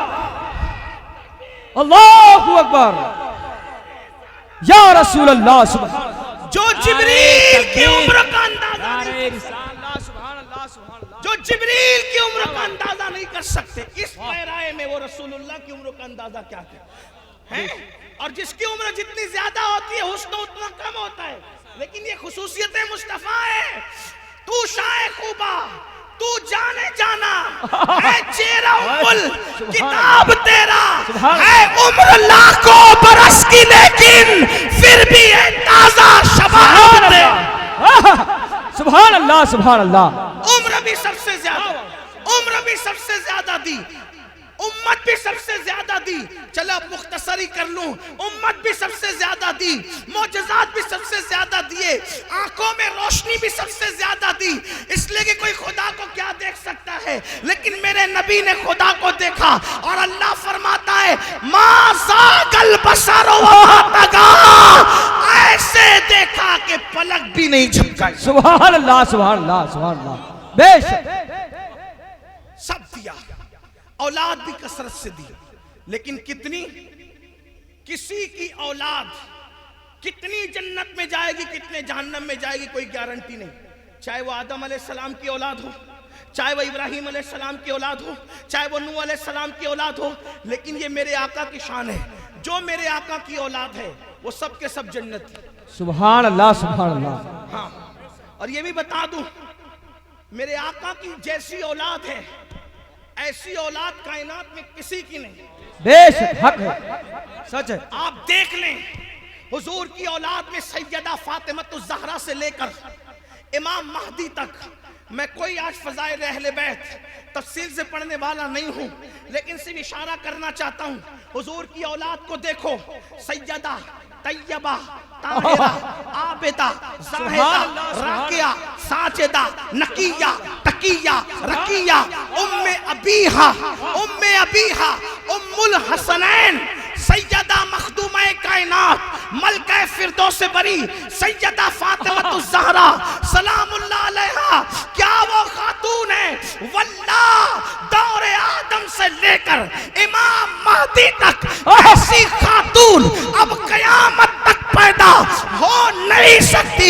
अल्लाहू अकबर, या रसूल अल्लाह। सुभान, जो जिब्रील की उम्र का अंदाजा, जो जिब्रील की उम्र का अंदाजा नहीं कर सकते, इस पैराए में वो रसूलुल्लाह की उम्र का अंदाजा क्या है? और जिसकी उम्र जितनी ज्यादा होती है हुस्न उतना कम होता है। लेकिन ये खुसूसियत मुस्तफा है। तू शाए खूबा, तू जाने जाना है, चेहरा उम्र किताब तेरा है, उम्र लाखों बरस की लेकिन फिर भी है ताजा शबाब तेरा। सुभान अल्लाह, सुभान अल्लाह। उम्र भी सबसे ज्यादा, उम्र भी सबसे ज्यादा दी, उम्मत भी सबसे ज्यादा दी। चलो अब मुख्तसरी कर लूं, उम्मत भी सबसे ज्यादा दी, मौजज़ात भी सबसे ज्यादा दिए, आंखों में रोशनी भी सबसे ज्यादा दी, इसलिए कि कोई खुदा को क्या देख सकता है, लेकिन मेरे नबी ने खुदा को देखा। और अल्लाह फरमाता है, मा ज़ागल बसर वमा तगा, ऐसे देखा कि पलक भी नहीं झपकाई। सुभान अल्लाह, सुभान अल्लाह, सुभान अल्लाह। बेशक सब दिया, औलाद भी कसरत से दी, लेकिन कितनी? किसी की औलाद कितनी जन्नत में जाएगी, कितने जहन्नम में जाएगी, कोई गारंटी नहीं। चाहे वो आदम अलैहिस्सलाम की औलाद हो, चाहे वो इब्राहिम अलैहिस्सलाम की औलाद हो, चाहे वो नूह अलैहिस्सलाम की औलाद हो, लेकिन ये मेरे आका की शान है, जो मेरे आका की औलाद है वो सब के सब जन्नत। सुभान अल्लाह, सुभान अल्लाह। हाँ, और ये भी बता दूं, मेरे आका की जैसी औलाद है, ऐसी औलाद कायनात में किसी की नहीं। बेशक हक है, सच है। आप देख लें, हुजूर की औलाद में सैयदा फातिमतुज़ ज़हरा से लेकर इमाम महदी तक, मैं कोई आज फज़ाइल अहले बैत तफसील से पढ़ने वाला नहीं हूँ, लेकिन सिर्फ इशारा करना चाहता हूँ। हुजूर की औलाद को देखो, सैयदा, तैयबा, ताहिरा, आबिदा, ज़ाहिदा, राकिया, साजिदा, नकिया, तकिया, रकिया, उम्मे अबीहा, उम्मुल हसनैन, सैयदा मखदूम कायनात मलका फिरदौस बरी सैयदा फातिमा ज़हरा सलामुल्लाह अलैहा, क्या वो खातून है? वल्लाह दौरे आदम से लेकर इमाम महदी तक ऐसी खातून अब कयामत तक पैदा हो नहीं सकती।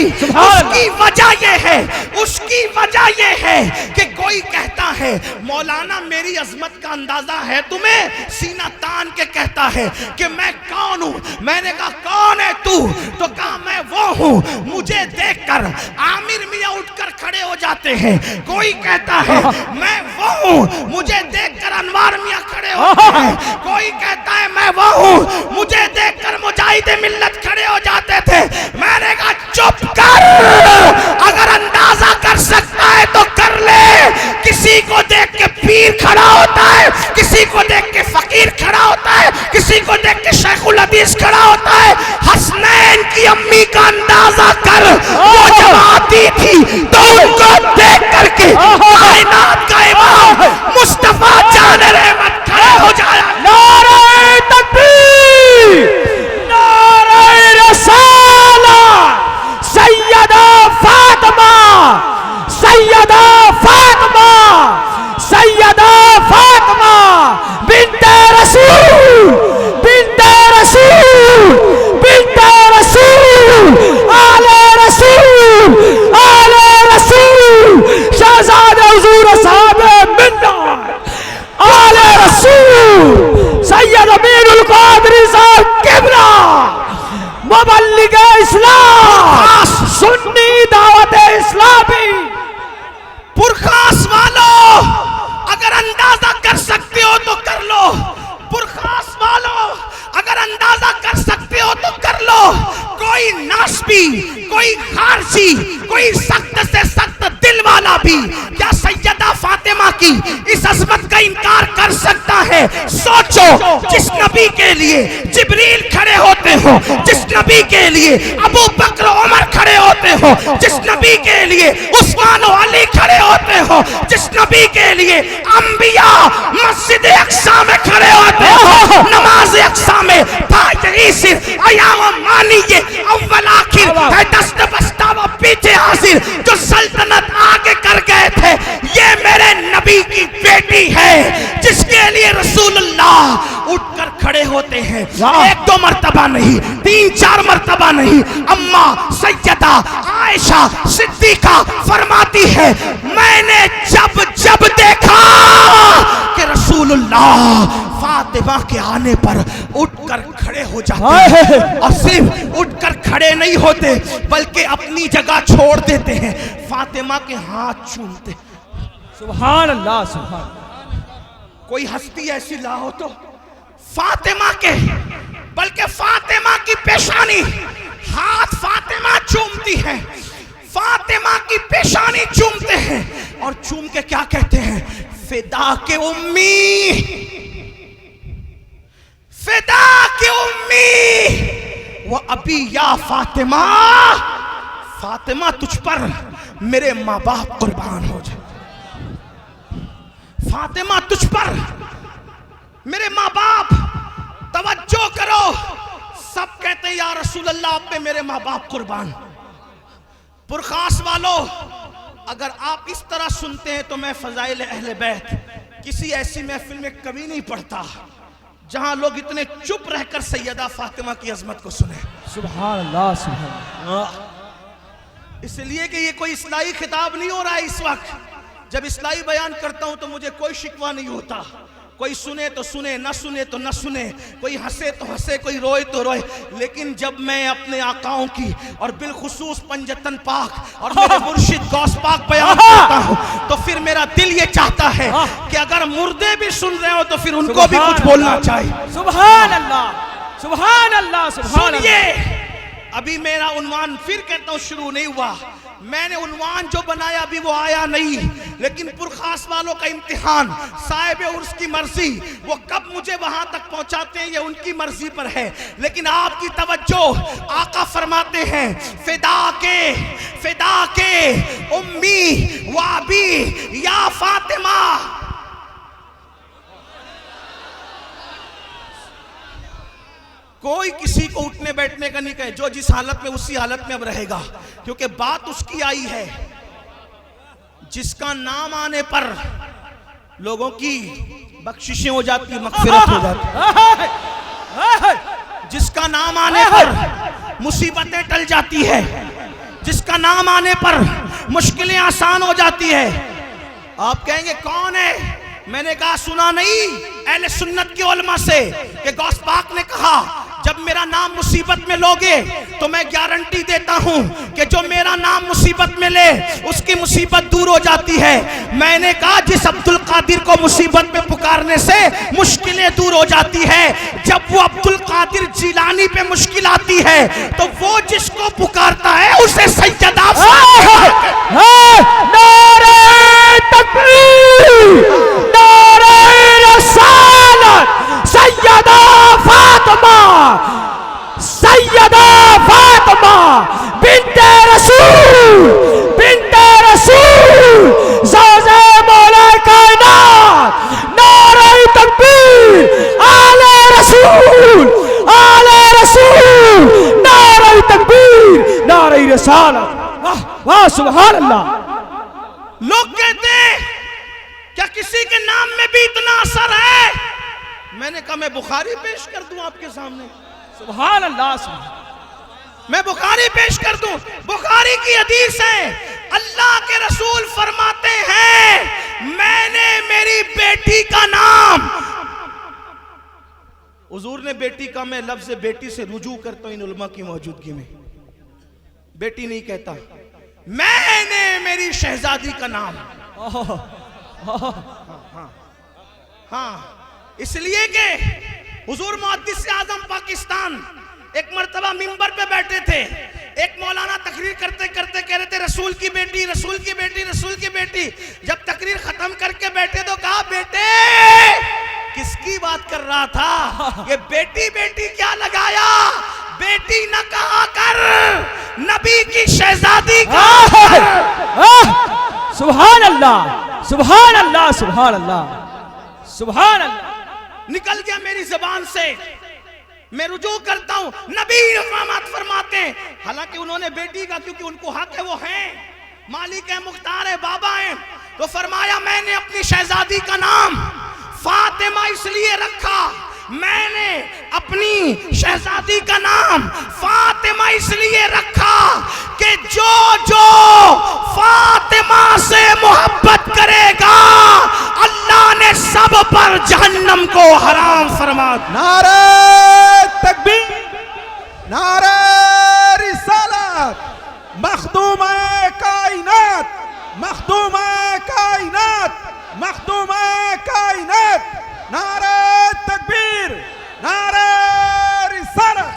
उसकी वजह यह है कि कोई कहता है मौलाना मेरी अजमत का अंदाजा है तुम्हें, सीना तान के कहता है कि मैं कौन हूं। मैंने कहा कौन है तू? तो कहा मैं वो हूं। मुझे देखकर आमिर मियां उठकर खड़े हो जाते हैं। कोई कहता है मैं वो हूं, मुझे देखकर अनवार मियां खड़े होते हैं। कोई कहता है मैं वो हूं, मुझे देखकर मुजाहिद मिल्लत खड़े हो जाते थे। मैंने कहा चुप कर, अगर अंदाजा कर सकता है तो कर ले। किसी को देख के पीर खड़ा होता है, किसी को देख के फकीर खड़ा होता है, किसी को देख के शेखुल हदीस खड़ा होता है। हसनैन की अम्मी का अंदाजा कर, वो जब आती थी तो उनको देख करके कायनात का इमाम मुस्तफा जान रहमत खड़े हो जाया। नारे तकबीर, नारे रसाला, सैयदा फातिमा, सैयदा फातिमा, सैयदा फातिमा बिन्ते रसूल, बिन्ते रसूल, बिन्ते रसूल, आले रसूल, आले रसूल, शहजादे हुजूर साहबे मिन्नत, आले रसूल, सैयद अमीरुल कादरी साहब किबला, मुबल्लिग इस्लाम, सुन्नी दावत इस्लामी। पुरखास वालों, अगर अंदाजा कर सकते हो तो कर लो। पुरखास वालों, अगर अंदाजा कर सकते हो तो कर लो। कोई नास्बी, कोई खारसी, कोई सख्त से सख्त दिल वाला भी क्या सैयदा फातिमा की इस अजमत का इनकार कर सकता है? सोचो, जिस नबी के लिए जिब्रील खड़े होते हो, जिस नबी के लिए अबू बकर उमर खड़े होते हो, जिस नबी के लिए उस्मान और अली खड़े होते हो, जिस नबी के लिए अंबिया मस्जिद अक्सा में खड़े होते हो, नमाज अक्सा में अव्वल आखिर है, दस्त बस्ता व पीछे हासिल, जो सल्तनत आगे कर गए थे। ये मेरे नबी की बेटी है जिसके लिए रसूलुल्लाह उठकर खड़े होते हैं। एक दो मर्तबा नहीं, तीन चार मर्तबा नहीं। अम्मा सैयदा आयशा सिद्दीका फरमाती है, मैंने जब जब देखा कि रसूलुल्लाह फातिमा के आने पर उठकर खड़े हो जाते हैं, और सिर्फ उठकर खड़े नहीं होते बल्कि अपनी जगह छोड़ देते हैं, फातिमा के हाथ चूमते। सुभान अल्लाह, सुभान। कोई हस्ती ऐसी लाओ तो फातिमा के, बल्कि फातिमा की पेशानी हाथ फातिमा चूमती है, फातिमा की पेशानी चूमते हैं और चूम के क्या कहते हैं? फिदा के उम्मी, फिदा के उम्मी वो अभी या फातिमा, फातिमा तुझ पर मेरे माँ बाप कुर्बान हो जाए। फातिमा तुझ पर मेरे माँ बाप, तवज्जो करो, सब कहते हैं या रसूल अल्लाह आप पे मेरे माँ बाप कुर्बान। पुरखास वालों, अगर आप इस तरह सुनते हैं तो मैं फजाइल अहले बैत किसी ऐसी महफिल में कभी नहीं पढ़ता जहां लोग इतने चुप रहकर सैयदा फातिमा की अजमत को सुने। सुभान अल्लाह, सुभान अल्लाह। इसलिए कि ये कोई इस्लाही खिताब नहीं हो रहा है इस वक्त। जब इस्लाही बयान करता हूं तो मुझे कोई शिकवा नहीं होता। कोई सुने तो सुने, न सुने तो न सुने, कोई हंसे तो हंसे, कोई रोए तो रोए। लेकिन जब मैं अपने आकाओं की और बिलखुसूस पंजतन पाक और मेरे मुर्शिद गौस पाक बयान करता हूँ तो फिर मेरा दिल ये चाहता है कि अगर मुर्दे भी सुन रहे हो तो फिर उनको भी कुछ बोलना चाहिए। सुभान अल्लाह, सुभान अल्लाह, सुभान अल्लाह। अभी मेरा उन्वान फिर कहता हूँ शुरू नहीं हुआ। मैंने उन्वान जो बनाया अभी वो आया नहीं, लेकिन पुरखास वालों का इम्तिहान साहिब उर्स की मर्जी, वो कब मुझे वहां तक पहुंचाते हैं ये उनकी मर्जी पर है। लेकिन आपकी तवज्जो, आका फरमाते हैं फिदा के उम्मी वाबी या फातिमा। कोई किसी को उठने बैठने का नहीं कहे, जो जिस हालत में उसी हालत में अब रहेगा, क्योंकि बात उसकी आई है जिसका नाम आने पर लोगों की बख्शिशें हो जाती है, मगफिरत हो जाती है, जिसका नाम आने पर मुसीबतें टल जाती है, जिसका नाम आने पर मुश्किलें आसान हो जाती है। आप कहेंगे कौन है? मैंने कहा सुना नहीं अहले सुन्नत के उलमा से कि गौस पाक ने कहा जब मेरा नाम मुसीबत में लोगे तो मैं गारंटी देता हूं कि जो मेरा नाम मुसीबत में ले उसकी मुसीबत दूर हो जाती है। मैंने कहा जिस अब्दुल कादिर को मुसीबत में पुकारने से मुश्किलें दूर हो जाती है, जब वो अब्दुल कादिर जिलानी पे मुश्किल आती है तो वो जिसको पुकारता है उसे सैयदा सैयदा फातिमा बिन्ते रसूल ज़ौज़े मौला कायनात, नारे तकबीर आले रसूल, नारे तकबीर नारे रिसालत। वाह वाह सुभान अल्लाह। लोग कहते हैं क्या किसी के नाम में भी इतना असर है? मैंने कहा मैं बुखारी पेश कर दूं आपके सामने। सुभान अल्लाह, मैं बुखारी पेश कर दूं। बुखारी की हदीस है, अल्लाह के रसूल फरमाते हैं मैंने मेरी बेटी का नाम, हुजूर ने बेटी का, मैं लफ्ज़ बेटी से रुजू करता हूं इन उलमा की मौजूदगी में, बेटी नहीं कहता, मैंने मेरी शहजादी का नाम, हाँ इसलिए कि हुजूर मुहद्दिस आज़म पाकिस्तान एक मर्तबा मिंबर पे बैठे थे, एक मौलाना तकरीर करते करते कह रहे थे रसूल की बेटी, रसूल की बेटी, रसूल की बेटी। जब तकरीर खत्म करके बैठे तो कहा बेटे किसकी बात कर रहा था? ये बेटी बेटी क्या लगाया? बेटी न कहा कर, नबी की शहजादी का। सुभान अल्लाह, सुभान अल्लाह, सुभान अल्लाह, सुभान अल्लाह। निकल गया मेरी जबान से, मैं रुजू करता हूं, नबी फरमाते हैं, हालांकि उन्होंने बेटी का, क्योंकि उनको हक है, वो हैं मालिक है, मुख्तार है, बाबा है, तो फरमाया मैंने अपनी शहजादी का नाम फातिमा इसलिए रखा, मैंने अपनी शहजादी का नाम फातिमा इसलिए रखा कि जो जो फातिमा से मोहब्बत करेगा अल्लाह ने सब पर जहन्नम को हराम फरमा। नारे तकबीर, नारे रिसालत, मखदूम कायनात, मखदूम कायनात, मखदूम कायनात, नारे तकबीर, नारे रिसालत।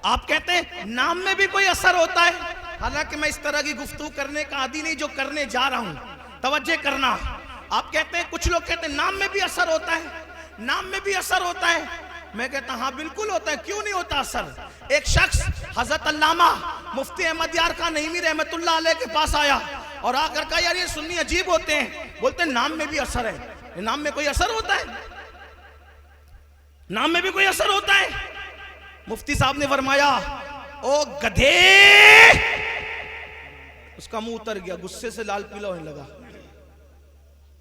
आप कहते हैं नाम में भी कोई असर होता है, हालांकि मैं इस तरह की गुफ्तगू करने का आदी नहीं जो करने जा रहा हूं, तवज्जो करना। आप कहते हैं, कुछ लोग कहते हैं नाम में भी असर होता है, नाम में भी असर होता है। मैं कहता हाँ बिल्कुल होता है, क्यों नहीं होता असर। एक शख्स हजरत अल्लामा मुफ्ती अहमद यार खान नईमी रहमतुल्लाह अलैह के पास आया और आकर कहा यार ये सुन्नी अजीब होते हैं, बोलते हैं नाम में भी असर है। नाम में कोई असर होता है? नाम में भी कोई असर होता है? मुफ्ती साहब ने फरमाया ओ गधे, उसका मुंह उतर गया, गुस्से से लाल पीला होने लगा।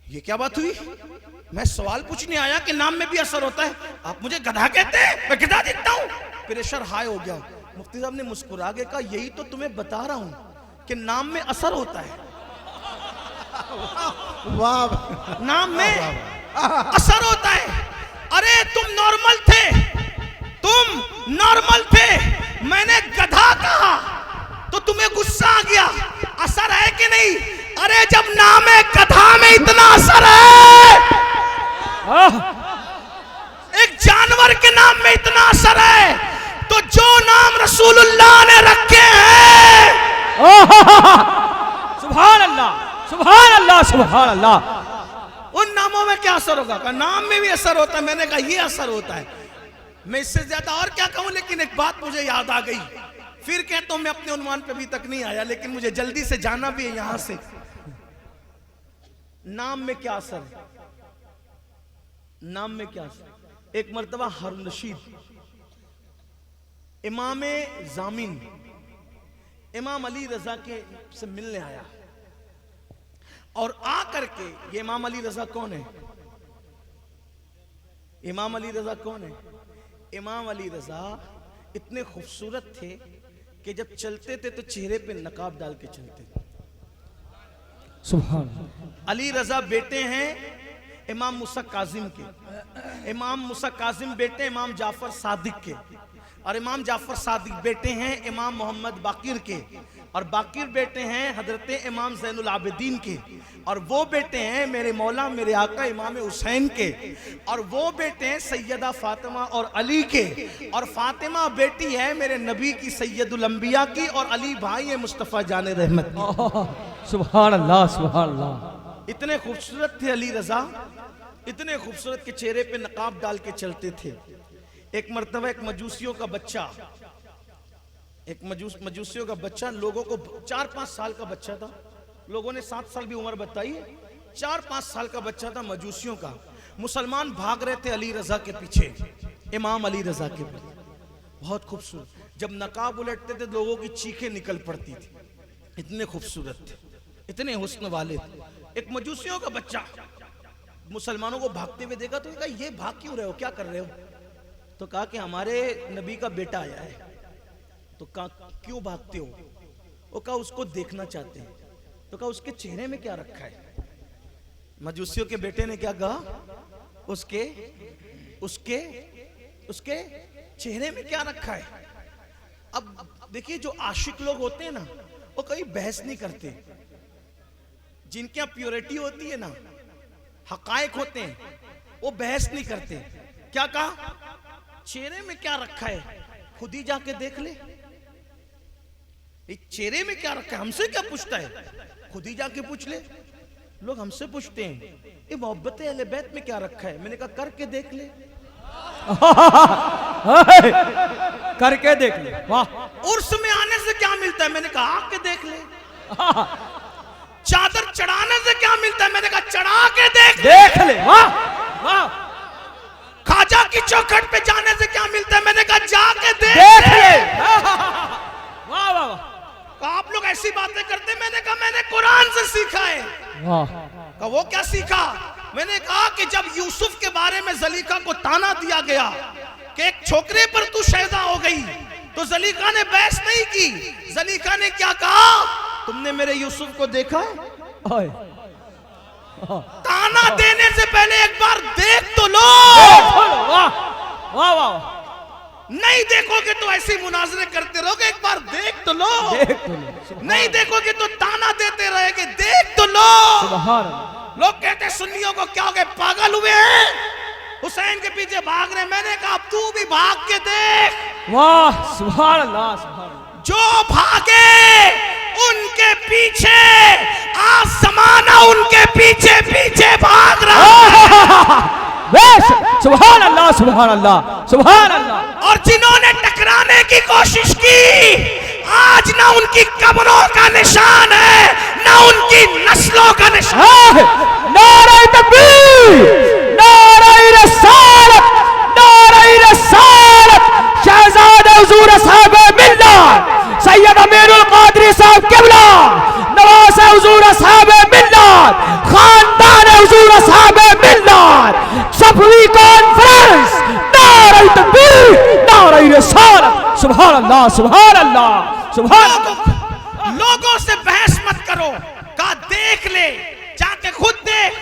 ये क्या बात हुई? मैं सवाल पूछने आया कि नाम में भी असर होता है, आप मुझे गधा कहते हैं, मैं गधा दिखता हूं। प्रेशर हाई हो गया। मुफ्ती साहब ने मुस्कुरा के कहा यही तो तुम्हें बता रहा हूं कि नाम में असर होता है। वाह, नाम में असर होता है। अरे तुम नॉर्मल थे, तुम नॉर्मल थे, मैंने गधा कहा तो तुम्हें गुस्सा आ गया, असर है कि नहीं? अरे जब नाम है गधा में इतना असर है, एक जानवर के नाम में इतना असर है, तो जो नाम रसूलुल्लाह ने रखे हैं, सुभान अल्लाह, सुभान अल्लाह, सुभान अल्लाह, उन नामों में क्या असर होगा? कहा नाम में भी असर होता है। मैंने कहा ये असर होता है। मैं इससे ज्यादा और क्या कहूं, लेकिन एक बात मुझे याद आ गई, फिर कहता हूं मैं अपने उन्वान पे अभी तक नहीं आया, लेकिन मुझे जल्दी से जाना भी है यहां से। नाम में क्या असर है? नाम में क्या असर? एक मर्तबा हारून रशीद इमाम जामिन इमाम अली रजा के से मिलने आया और आकर के, ये इमाम अली रजा कौन है? इमाम अली रजा कौन है? इमाम अली रजा इतने खूबसूरत थे कि जब चलते थे तो चेहरे पे नकाब डाल के चलते थे। सुभान अली रजा बेटे हैं इमाम मूसा काजिम के, इमाम मूसा काजिम बेटे इमाम जाफर सादिक के, और इमाम जाफर सादिक बेटे हैं इमाम मोहम्मद बाकिर के, और बाकिर बेटे हैं हजरत इमाम ज़ैनुल आबिदीन के, और वो बेटे हैं मेरे मौला मेरे आका इमाम हुसैन के, और वो बेटे हैं सैयदा फातिमा और अली के, और फातिमा बेटी है मेरे नबी की सैयदुल अंबिया की, और अली भाई है मुस्तफ़ा जान रहमत की। सुभान अल्लाह सुभान अल्लाह। इतने खूबसूरत थे अली रजा, इतने खूबसूरत के चेहरे पे नकाब डाल के चलते थे। एक मर्तबा एक मजूसियों का बच्चा, एक मजूसियों का बच्चा, लोगों को 4-5 साल का बच्चा था, लोगों ने 7 साल भी उम्र बताई, 4-5 साल का बच्चा था मजूसियों का। मुसलमान भाग रहे थे अली रजा के पीछे, इमाम अली रजा के पीछे, बहुत खूबसूरत। जब नकाब उलटते थे लोगों की चीखें निकल पड़ती थी, इतने खूबसूरत थे, इतने हुस्न वाले थे। एक मजूसियों का बच्चा मुसलमानों को भागते हुए देखा तो कहा ये भाग क्यों रहे हो, क्या कर रहे हो? तो कहा कि हमारे नबी का बेटा आया है। तो कहा क्यों भागते हो? वो कहा उसको देखना चाहते हैं। तो कहा उसके चेहरे में क्या रखा है? मजूसियों के बेटे ने क्या कहा? उसके उसके उसके चेहरे में क्या रखा है? अब देखिए जो आशिक लोग होते हैं ना, वो कभी बहस नहीं करते, जिनके यहाँ प्योरिटी होती है ना, हकायक होते हैं, वो बहस नहीं करते। क्या कहा? चेहरे में क्या रखा है खुद ही जाके देख ले। चेहरे में क्या रखा है हमसे क्या पूछता है, खुद ही जाके पूछ ले। लोग हमसे पूछते हैं ये मोहब्बत अहले बैत में क्या रखा है, मैंने कहा करके देख ले। करके देख ले। वाह। उर्स में आने से क्या मिलता है, मैंने कहा आके देख ले। चादर चढ़ाने से क्या मिलता है, मैंने कहा चढ़ा के देख ले। वाह वाह। खाजा की चौखट पे जाने से क्या मिलता है, मैंने कहा जाके देख ले। वाह वाह। आप लोग ऐसी बातें करते, मैंने कहा मैंने कुरान से सीखा है। वाह। कहा वो क्या सीखा? मैंने कहा कि जब यूसुफ के बारे में जलीका को ताना दिया गया कि एक छोकरे पर तू शैदा हो गई, तो जलीका ने बहस नहीं की। जलीका ने क्या कहा? तुमने मेरे यूसुफ को देखा है? ताना देने से पहले एक बार देख तो लो। वाह वाह वाह। नहीं देखोगे तो ऐसे मुनाजरे करते रहोगे, एक बार देख तो लो। नहीं देखोगे तो ताना देते रहेंगे, देख तो लो। लोग कहते सुन्नियों को क्या हो गए, पागल हुए हैं, हुसैन के पीछे भाग रहे। मैंने कहा तू भी भाग के देख। वाह सुभान अल्लाह सुभान अल्लाह। जो भागे उनके पीछे आज जमाना उनके पीछे पीछे भाग रहा है। सुभान अल्लाह सुभान अल्लाह सुभान अल्लाह। और जिन्होंने टकराने की कोशिश की, आज ना उनकी कब्रों का निशान है ना उनकी नस्लों का निशान। नारे तकबीर, नारे रिसालत, नारे रिसालत। शहजादे हुजूर साहब मिल्लत सैयद अमीरुल कादरी साहब क़िबला, नवाज हुजूर साहब मिल्लत, खानदान हुजूर साहब मिल्लत, सफवी कॉन्फ्रेंस, नारे तकबीर, नारे रिसालत। सुभान अल्लाह सुभान अल्लाह सुभान। लोगों से बहस मत करो, कहा देख ले, जाके खुद देख।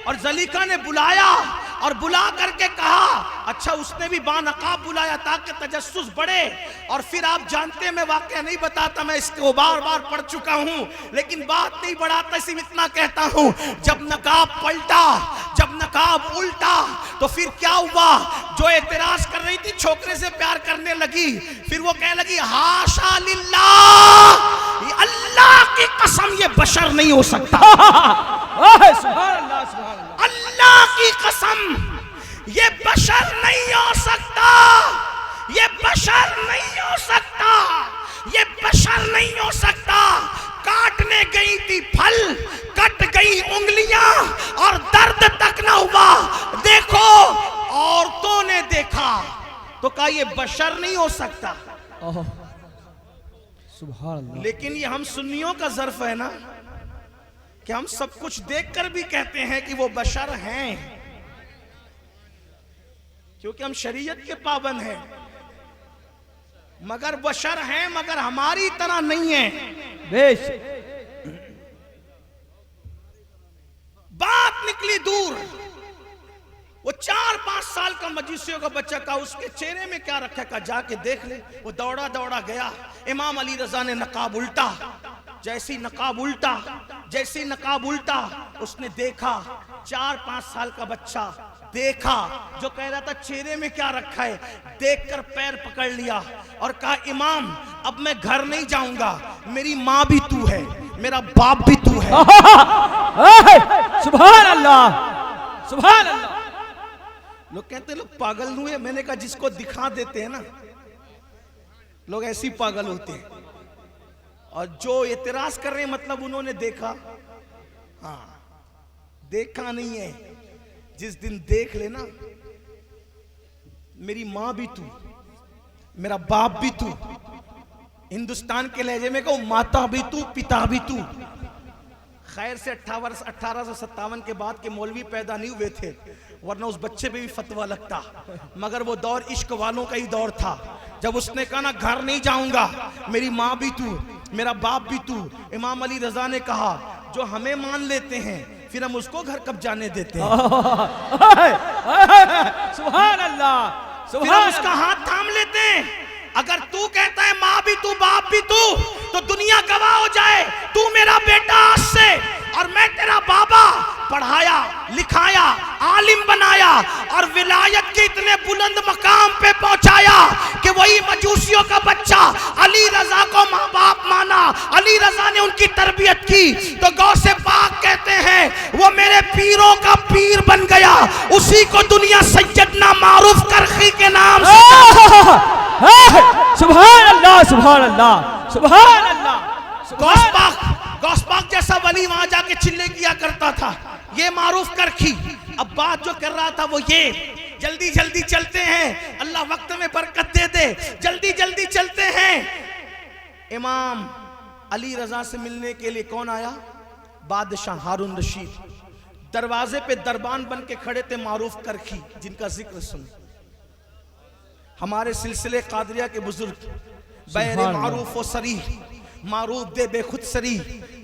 और जलीका ने बुलाया और बुला करके कहा, अच्छा उसने भी बानकाब बुलाया ताकि तजस्सुस बढ़े। और फिर आप जानते हैं मैं वाकया नहीं बताता, मैं इसको बार बार पढ़ चुका हूं, लेकिन बात नहीं बढ़ाता, सिर्फ इतना कहता हूं, जब नकाब पलटा, जब नकाब उल्टा, तो फिर क्या हुआ? जो एतराज कर रही थी छोकरे से प्यार करने लगी, फिर वो कह लगी हाशा लिल्लाह, अल्लाह की कसम ये बशर नहीं हो सकता। अल्लाह की कसम ये बशर नहीं हो सकता, ये बशर नहीं हो सकता, ये बशर नहीं हो सकता। काटने गई थी फल, कट गई उंगलियां और दर्द तक ना हुआ। देखो औरतों ने देखा तो कहा ये बशर नहीं हो सकता। सुभान अल्लाह। लेकिन ये हम सुन्नियों का ज़र्फ है ना कि हम सब कुछ देखकर भी कहते हैं कि वो बशर हैं, क्योंकि हम शरीयत के पाबंद हैं, मगर बशर हैं, मगर हमारी तरह नहीं है। बेश बात निकली दूर, वो 4-5 साल का मजूसियों का बच्चा का उसके चेहरे में क्या रखा का जाके देख ले। वो दौड़ा दौड़ा गया, इमाम अली रजा ने नकाब उल्टा, जैसी नकाब उल्टा उसने देखा 4-5 साल का बच्चा देखा जो कह रहा था चेहरे में क्या रखा है, देखकर पैर पकड़ लिया और कहा इमाम अब मैं घर नहीं जाऊंगा, मेरी माँ भी तू है, मेरा बाप भी तू है। सुभान अल्लाह, सुभान अल्लाह। लोग कहते हैं लोग पागल हुए, मैंने कहा जिसको दिखा देते हैं ना लोग ऐसे ही पागल होते हैं, और जो एतराज कर रहे हैं मतलब उन्होंने देखा, हाँ देखा नहीं है। जिस दिन देख लेना मेरी माँ भी तू, मेरा बाप भी तू, हिंदुस्तान के लहजे में कहो माता भी तू, पिता भी तू। खैर से 1857 के बाद के मौलवी पैदा नहीं हुए थे, वरना उस बच्चे पे भी फतवा लगता। मगर वो दौर इश्क वालों का ही दौर था, जब उसने कहा ना घर नहीं जाऊंगा, मेरी माँ भी तू, मेरा बाप भी तू। इमाम अली रजा ने कहा जो हमें मान लेते हैं फिर हम उसको घर कब जाने देते हैं। सुभान अल्लाह, फिर हम उसका हाथ थाम लेते हैं। अगर तू कहता है माँ भी तू बाप भी तू, तो दुनिया गवाह हो जाए तू मेरा बेटा आज से, और मैं तेरा बाबा, पढ़ाया लिखाया आलिम बनाया और विलायत के इतने बुलंद मकाम पे पहुंचाया कि वही मजूसियों का बच्चा अली रजा को माँ बाप माना, अली रजा ने उनकी तरबियत की। तो गौसे पाक कहते हैं वो मेरे पीरों का पीर बन गया, उसी को दुनिया सैयदना मारूफ करखी के नाम से। सुभान अल्लाह, सुभान अल्लाह, सुभान अल्लाह। गौस पाक जैसा वली वहां जाके चिल्ले किया करता था, ये मारूफ करखी। अब बात जो कर रहा था वो ये, जल्दी जल्दी चलते हैं, अल्लाह वक्त में बरकत दे दे, जल्दी जल्दी चलते हैं। इमाम अली रजा से मिलने के लिए कौन आया? बादशाह हारून रशीद। दरवाजे पे दरबान बन के खड़े थे मारूफ करखी, जिनका जिक्र सुन हमारे सिलसिले कादरिया के बुजुर्ग बैरे मारूफ व सरी, मारूफ दे बेखुद सरी,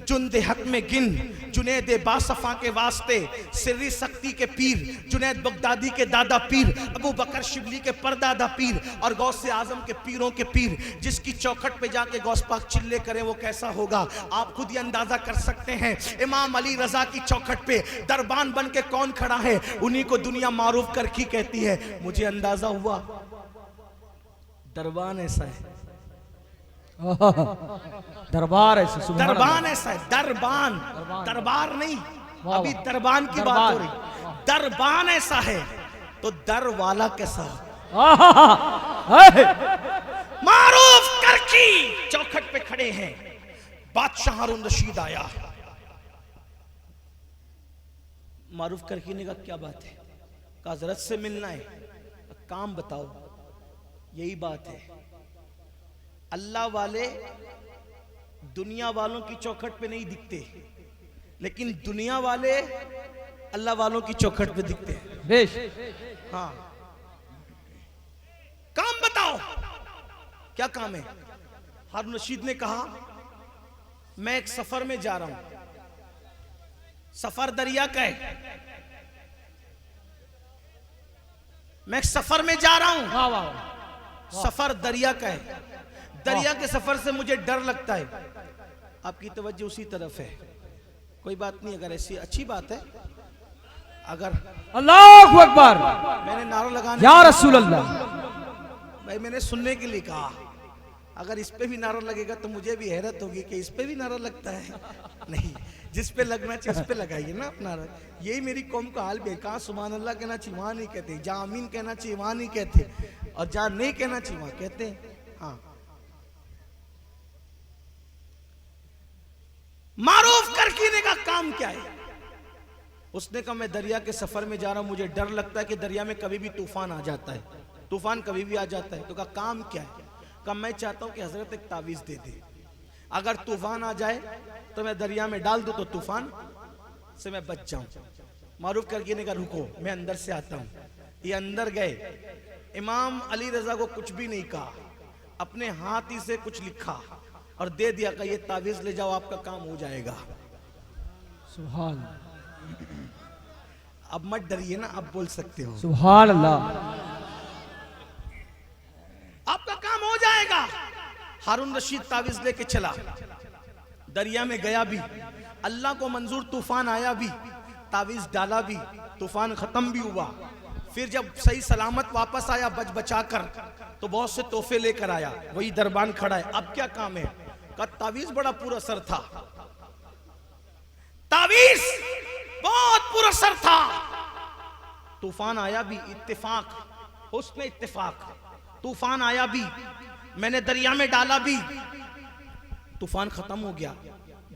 जुंदे हक में गिन, जुनैद बासफा के वास्ते, सिर्री सख्ती के पीर, जुनैद बगदादी के दादा पीर, अबू बकर शिबली के परदादा पीर, और गौसे आजम के पीरों के पीर। जिसकी चौखट पे जाके गौस पाक चिल्ले करें वो कैसा होगा आप खुद ही अंदाजा कर सकते हैं। इमाम अली रजा की चौखट पे दरबान बन के कौन खड़ा है? उन्हीं को दुनिया मारूफ करखी कहती है। मुझे अंदाजा हुआ दरबान ऐसा है, दरबार ऐसे, दरबान ऐसा है, दरबान, दरबार नहीं, अभी दरबान की बात हो रही। दरबान ऐसा है तो दर वाला कैसा? मारूफ करखी चौखट पे खड़े हैं। बादशाह हारून रशीद आया, मारूफ करखी ने कहा क्या बात है? कहा हजरत से मिलना है, काम बताओ। यही बात है, अल्लाह वाले दुनिया वालों की चौखट पे नहीं दिखते, लेकिन दुनिया वाले अल्लाह वालों की चौखट पे दिखते हैं। बेश, हाँ, काम बताओ, क्या काम है? हारून रशीद ने कहा मैं एक सफर में जा रहा हूं, सफर दरिया का है, मैं एक सफर में जा रहा हूं। वाह वाह, सफर दरिया का है, दरिया के सफर से मुझे डर लगता है। आपकी तवज्जो उसी तरफ है, कोई बात नहीं, अगर ऐसी अच्छी बात है। अगर अल्लाहु अकबर, मैंने नारा लगाने या रसूल अल्लाह, भाई मैंने सुनने के लिए कहा, अगर इस पे भी नारा लगेगा तो मुझे भी हैरत होगी कि इस पे भी नारा लगता है। नहीं, जिस पे लगना चाहिए उस पे लगाइए ना अपना। यही मेरी कौम का हाल भी है, कहाँ सुभान अल्लाह कहना चाहिए वहां नहीं कहते, जहाँ आमीन कहना चाहिए वहां नहीं कहते, और जहाँ नहीं कहना चाहिए वहां कहते हैं। हाँ, मारूफ करखी का काम क्या है? उसने कहा मैं दरिया के सफर में जा रहा हूं, मुझे डर लगता है कि दरिया में कभी भी तूफान आ जाता है, तूफान कभी भी आ जाता है। तो कहा काम क्या है? कब मैं चाहता हूं कि हजरत एक तावीज दे दे, अगर तूफान आ जाए तो मैं दरिया में डाल दूं तो तूफान से मैं बच जाऊं। मारूफ करके ने कहा रुको मैं अंदर से आता हूं। ये अंदर गए, इमाम अली रजा को कुछ भी नहीं कहा, अपने हाथ ही से कुछ लिखा और दे दिया कि ये तावीज ले जाओ आपका काम हो जाएगा। सुभान अब मत डरिए ना, अब बोल सकते हो सुभान अल्लाह, आपका काम हो जाएगा। हारून रशीद तावीज लेके चला, दरिया में गया भी, अल्लाह को मंजूर तूफान आया भी, तावीज डाला भी, तूफान खत्म भी हुआ। फिर जब सही सलामत वापस आया बच बचा कर तो बहुत से तोहफे लेकर आया, वही दरबान खड़ा है। अब क्या काम है? का तावीज बड़ा पुरअसर था, तावीज बहुत पुरअसर था। तूफान आया भी, इत्तेफाक, उसने इत्तेफाक, तूफान आया भी, मैंने दरिया में डाला भी, तूफान खत्म हो गया,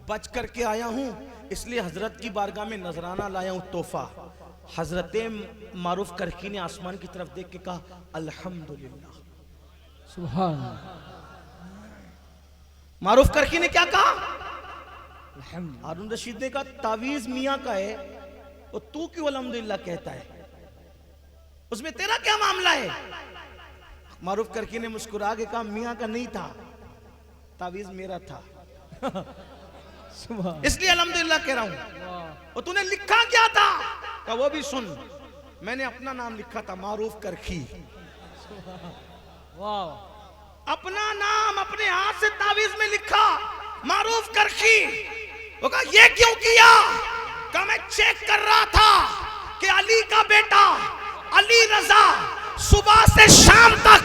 बच करके आया हूं, इसलिए हजरत की बारगाह में नजराना लाया हूं, तोहफा। हजरत मारूफ करकी ने आसमान की तरफ देख के कहा अल्हम्दुलिल्लाह। सुभान। मारूफ करकी ने क्या कहा? हारून रशीद ने कहा तावीज मियां का है, और तू क्यों अल्हम्दुलिल्लाह कहता है? उसमें तेरा क्या मामला है? मारूफ करकी ने मुस्कुरा के कहा मियां का नहीं था, तावीज मेरा था, इसलिए अल्हम्दुलिल्लाह कह रहा हूं। और तूने लिखा क्या था? का वो भी सुन, मैंने अपना नाम लिखा था मारूफ करकी, अपना नाम अपने हाथ से तावीज में लिखा मारूफ करकी। वो कहा ये क्यों किया? कहा मैं चेक कर रहा था कि अली का बेटा अली रजा सुबह से शाम तक,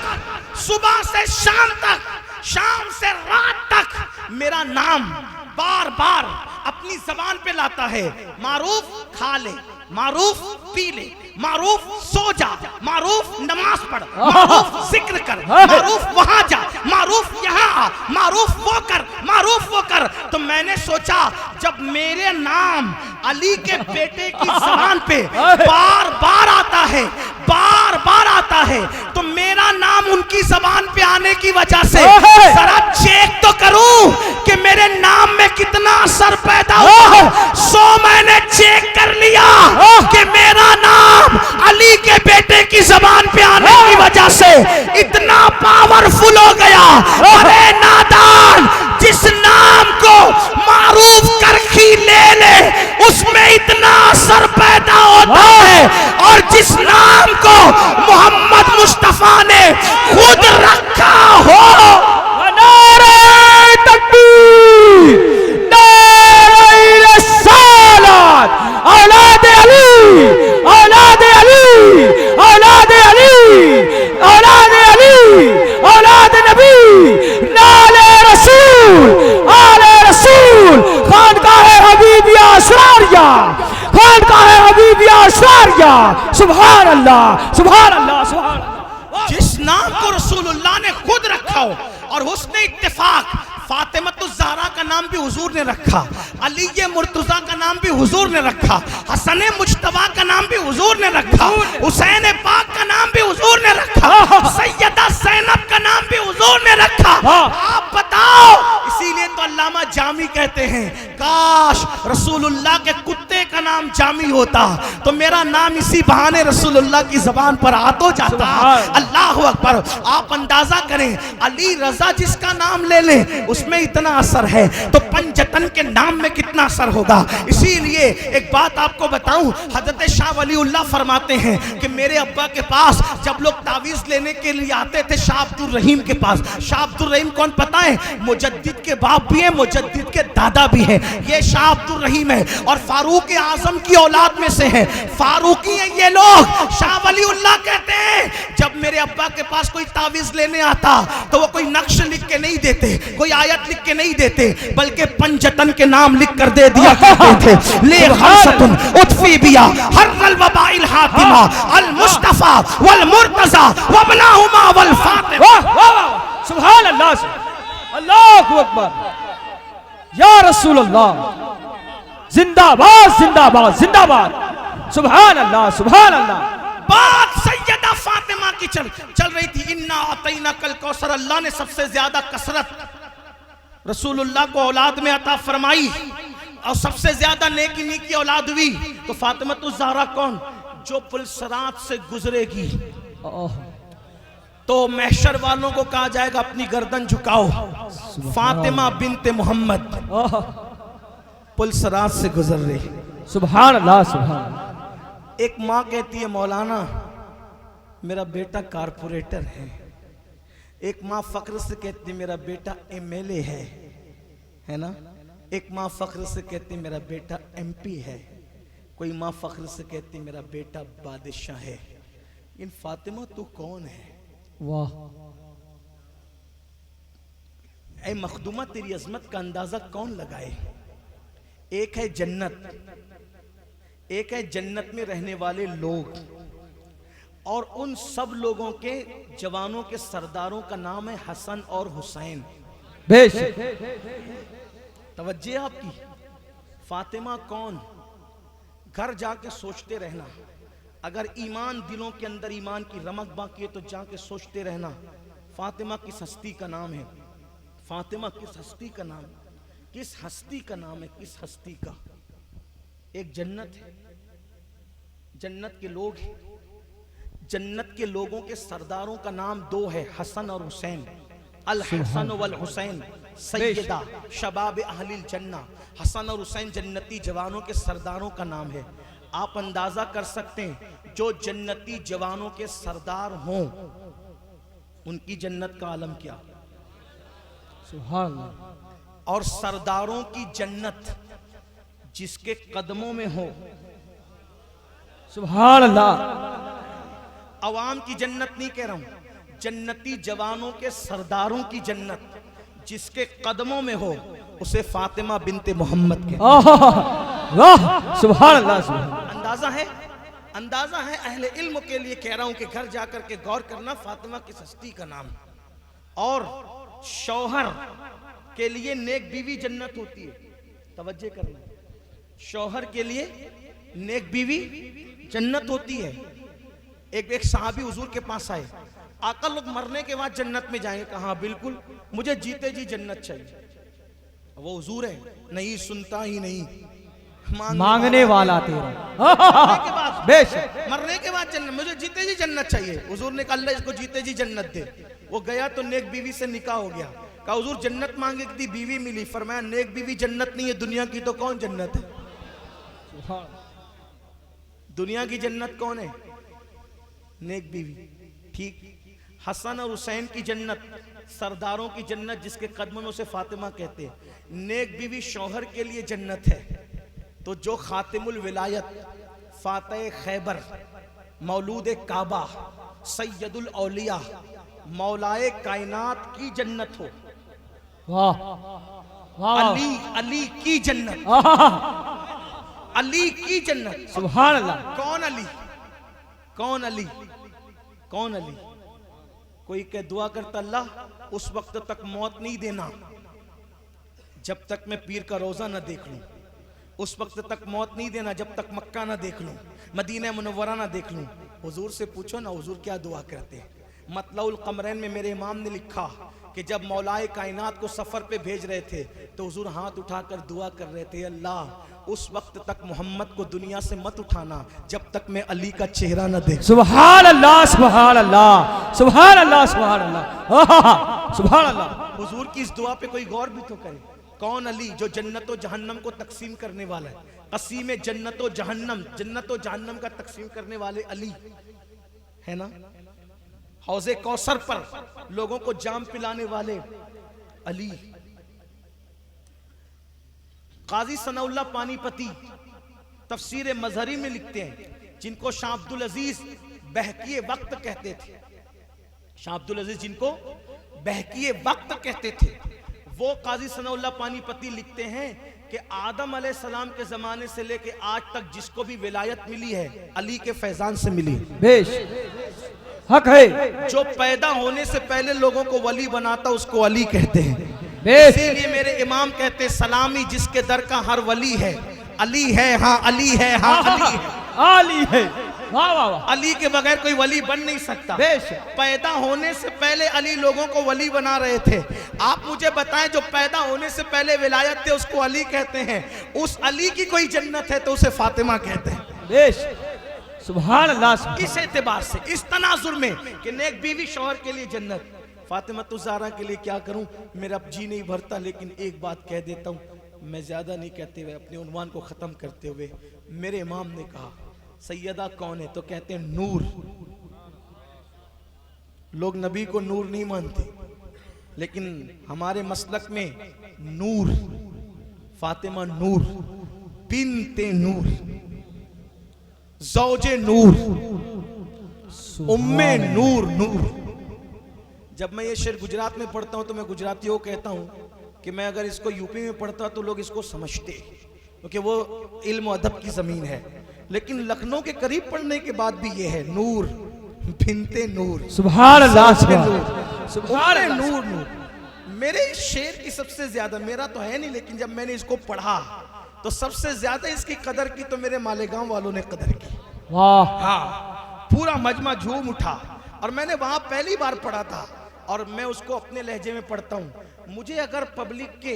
सुबह से शाम तक, शाम से रात तक मेरा नाम बार बार अपनी जबान पे लाता है। मारूफ खा ले, मारूफ पी ले, मारूफ सो जा, मारूफ नमाज पढ़, मारूफ जिक्र कर, मारूफ वहां जा, मारूफ यहाँ आ, मारूफ वो कर, मारूफ वो कर। तो मैंने सोचा जब मेरे नाम अली के बेटे की जबान पे बार बार आता है, बार बार आता है, तो मेरा नाम उनकी जबान पे आने की वजह से जरा चेक तो करूं कि मेरे नाम में कितना असर पैदा हुआ है। सो मैंने चेक कर लिया कि मेरा नाम अली के बेटे की जबान पे आने की वजह से इतना पावरफुल हो गया। अरे नादान, जिस नाम को मारूफ करखी ले ले उसमें इतना असर पैदा होता है, और जिस नाम को मोहम्मद मुस्तफा ने खुद रखा हो। नारे तकबीर, नारे रिसालत, औलाद अली, औलाद अली, औलाद अली, औलाद अली, औलाद नबी, नाले रसूल, आले रसूल, खानकाहे हबीबिया असरारिया, खानकाहे हबीबिया असरारिया। सुभान अल्लाह, सुभान अल्लाह, सुभान अल्लाह। जिस नाम को रसूलुल्लाह ने खुद रखा हो, और हुस्न इत्तेफाक फातिमतुज़ ज़हरा का नाम भी हुजूर ने रखा, अली मुर्तज़ा का नाम भी हुजूर ने रखा, हसन मुज्तबा का नाम भी हुजूर ने रखा, हुसैन पाक का नाम भी हुजूर ने रखा, सैयदा ज़ैनब का नाम भी हुजूर ने रखा। आप बताओ, इसीलिए तो अल्लामा जामी कहते हैं काश रसूलुल्लाह के कुत्ते का नाम जामी होता तो मेरा नाम इसी बहाने रसूलुल्लाह की ज़बान पर आ तो जाता। अल्लाह अकबर। आप अंदाजा करें, अली रजा जिसका नाम ले ले उसमें इतना असर है, तो पंजतन के नाम में कितना असर होगा। इसीलिए एक बात आपको बताऊं, हजरत शाह वलीउल्लाह फरमाते हैं कि मेरे अब्बा के पास जब लोग तावीज़ लेने के लिए आते थे शाह अब्दुल रहीम के पास, शाह अब्दुल रहीम कौन पता है? मुजद्दिद के बाप भी है, मुजद्दिद के दादा भी है, ये शाह अब्दुल रहीम है, और फारूक आजम की औलाद में से है, फारूकी है ये लोग। शाह वलीउल्लाह कहते हैं जब मेरे अब्बा के पास कोई तावीज़ लेने आता तो वो कोई नक्श लिख के नहीं देते, कोई आयत लिख के नहीं देते, बल्कि पंजतन के नाम लिख कर दे दिया करते थे। ले खमसतुन उतफी बिया हर्रल वबाइल हातिमा अल मुस्तफा वल मुर्तजा वबनाहुमा वल फातिमा। सुभान अल्लाह, अल्लाहु अकबर, या रसूल अल्लाह, जिंदाबाद जिंदाबाद जिंदाबाद। सुभान अल्लाह, सुभान अल्लाह। बात सैयदा फातिमा की चल रही थी। इन्ना अतैना कल कौसर, अल्लाह ने सबसे ज्यादा कसरत रसूलुल्लाह को औलाद में अता फरमाई और सबसे ज्यादा नेकी की औलाद हुई। तो फातिमा ज़हरा कौन? जो पुलसरात से गुजरेगी तो महशर वालों को कहा जाएगा अपनी गर्दन झुकाओ, फातिमा बिनते मोहम्मद पुलसरात से गुजर रही। सुभान अल्लाह, सुभान अल्लाह। एक माँ कहती है मौलाना मेरा बेटा कारपोरेटर है। एक माँ फख्र से कहती है मेरा बेटा एमएलए है ना। एक माँ फख्र से कहती है मेरा बेटा एमपी है। कोई माँ फख्र से कहती है मेरा बेटा बादशाह है। इन फातिमा तू कौन है? वाह। ऐ मखदूमा तेरी अजमत का अंदाजा कौन लगाए? एक है जन्नत, एक है जन्नत में रहने वाले लोग, और उन सब लोगों के जवानों के सरदारों का नाम है हसन और हुसैन। बेशक। तवज्जे आपकी। फातिमा कौन? घर जाके सोचते रहना। अगर ईमान दिलों के अंदर ईमान की रमक बाकी है तो जाके सोचते रहना फातिमा किस हस्ती का नाम है। फातिमा किस हस्ती का नाम, किस हस्ती का नाम है, किस हस्ती का। एक जन्नत है, जन्नत के लोग हैं, जन्नत के लोगों के सरदारों का नाम दो है, हसन और हुसैन। अल हसन वल हुसैन सैयदा शबाब अहलिल जन्ना। हसन और हुसैन जन्नती जवानों के सरदारों का नाम है। आप अंदाजा कर सकते हैं जो जन्नती जवानों के सरदार हों उनकी जन्नत का आलम क्या। सुभान अल्लाह। और सरदारों की जन्नत जिसके कदमों में हो। सुभान अल्लाह। अवाम की जन्नत नहीं कह रहा हूं, जन्नती जवानों के सरदारों की जन्नत जिसके कदमों में हो उसे फातिमा बिनते मोहम्मद के। वाह, सुभान अल्लाह। अंदाजा है अहले इल्म के लिए कह रहा हूं कि घर जाकर के गौर करना फातिमा की हस्ती का नाम। और शौहर के लिए नेक बीवी जन्नत होती है। तवज्जे करना, शौहर के लिए नेक बीवी जन्नत होती है। एक सहाबी हुजूर के पास आए, आका लोग मरने के बाद जन्नत में जाएंगे? कहा बिल्कुल, मुझे जीते जी जन्नत चाहिए। वो हुजूर है, नहीं सुनता ही नहीं, मांगने वाला तेरा। मरने के बाद, बेशक, मरने के बाद जन्नत, मुझे जीते जी जन्नत चाहिए। हुजूर ने कहा अल्लाह इसको जीते जी जन्नत दे। वो गया तो नेक बीवी से निकाह हो गया। कहा हुजूर जन्नत मांगे थी, बीवी मिली। फरमाया नेक बीवी जन्नत नहीं है, दुनिया की तो कौन जन्नत है? दुनिया की जन्नत कौन है? नेक बीवी। ठीक, हसन और हुसैन की जन्नत, सरदारों की जन्नत जिसके कदमों में उसे फातिमा कहते हैं। नेक बीवी शौहर के लिए जन्नत है। तो जो खातिमुल विलायत, फातह खैबर, मौलूद काबा, सैयदुल औलिया, मौलाए कायनात की जन्नत हो। वाह वाह। अली की जन्नत, अली की जन्नत। सुभान अल्लाह। कौन अली? कौन अली? कौन अली? कोई कह दुआ करता अल्लाह उस वक्त तक मौत नहीं देना जब तक मैं पीर का रोजा ना देख लूं। उस वक्त तक मौत नहीं देना जब तक मक्का ना देख लूं, मदीना मुनव्वरा ना देख लूं। हुजूर से पूछो ना हुजूर क्या दुआ करते हैं। मतलउल कमरैन में मेरे इमाम ने लिखा कि जब मौलाए कायनात को सफर पे भेज रहे थे तो हुजूर हाथ उठाकर दुआ कर रहे थे, अल्लाह उस वक्त तक मोहम्मद को दुनिया से मत उठाना जब तक मैं अली का चेहरा न देख। सुभान अल्लाह, सुभान अल्लाह, सुभान अल्लाह, सुभान अल्लाह, सुभान अल्लाह। हुजूर की इस दुआ पे कोई गौर भी तो करे। कौन अली? जो जन्नत और जहन्नम को तकसीम करने वाला है। कसीम जन्नत और जहन्नम, जन्नत और जहन्नम का तकसीम करने वाले अली है ना। हौजे कौसर पर लोगों को जाम पिलाने वाले अली। काजी सनाउल्लाह पानीपती तफसीर मजहरी में लिखते हैं, जिनको शाह अब्दुल अजीज बहकिए वक्त कहते थे। शाह अब्दुल अजीज जिनको बहकिए वक्त कहते थे, वो काजी सनाउल्लाह पानीपती लिखते हैं कि आदम अलैहिस्सलाम के जमाने से लेके आज तक जिसको भी विलायत मिली है अली के फैजान से मिली। बेश हक है। जो पैदा होने से पहले लोगों को वली बनाता उसको अली कहते हैं। इसीलिए मेरे इमाम कहते सलामी जिसके दर का हर वली है, अली है हाँ अली है हाँ अली है, अली है। वाह वाह वाह, अली के बगैर कोई वली बन नहीं सकता। बेशक। पैदा होने से पहले अली लोगों को वली बना रहे थे। आप मुझे बताएं, जो पैदा होने से पहले विलायत थे उसको अली कहते हैं, उस अली की कोई जन्नत है तो उसे फातिमा कहते हैं। बेशक, सुभान अल्लाह, सुभान इस एतबार से, इस तनाजुर में कि नेक बीवी शौहर के लिए जन्नत, फातिमा ज़हरा के लिए क्या करूं, मेरा जी नहीं भरता। लेकिन एक बात कह देता हूं, मैं ज्यादा नहीं कहते हुए अपने उन्वान को खत्म करते हुए, मेरे इमाम ने कहा सैयदा कौन है, तो कहते हैं नूर। लोग नबी को नूर नहीं मानते, लेकिन हमारे मसलक में नूर, फातिमा नूर, बिन्ते नूर, ज़ौजे नूर, उम्मे नूर, नूर। जब मैं ये शेर गुजरात में पढ़ता हूं तो मैं गुजरातियों को कहता हूं कि मैं अगर इसको यूपी में पढ़ता तो लोग इसको समझते, क्योंकि वो इल्म और अदब की जमीन है। लेकिन लखनऊ के करीब पढ़ने के बाद भी ये है नूर, बिन्ते नूर, सुभान अल्लाह, सुभान अल्लाह, नूर, नूर। मेरे शेर की सबसे ज्यादा, मेरा तो है नहीं, लेकिन जब मैंने इसको पढ़ा तो सबसे ज्यादा इसकी कदर की तो मेरे मालेगांव वालों ने कदर की। वाह, हाँ, पूरा मजमा झूम उठा। और मैंने वहां पहली बार पढ़ा था और मैं उसको अपने लहजे में पढ़ता हूं। मुझे अगर पब्लिक के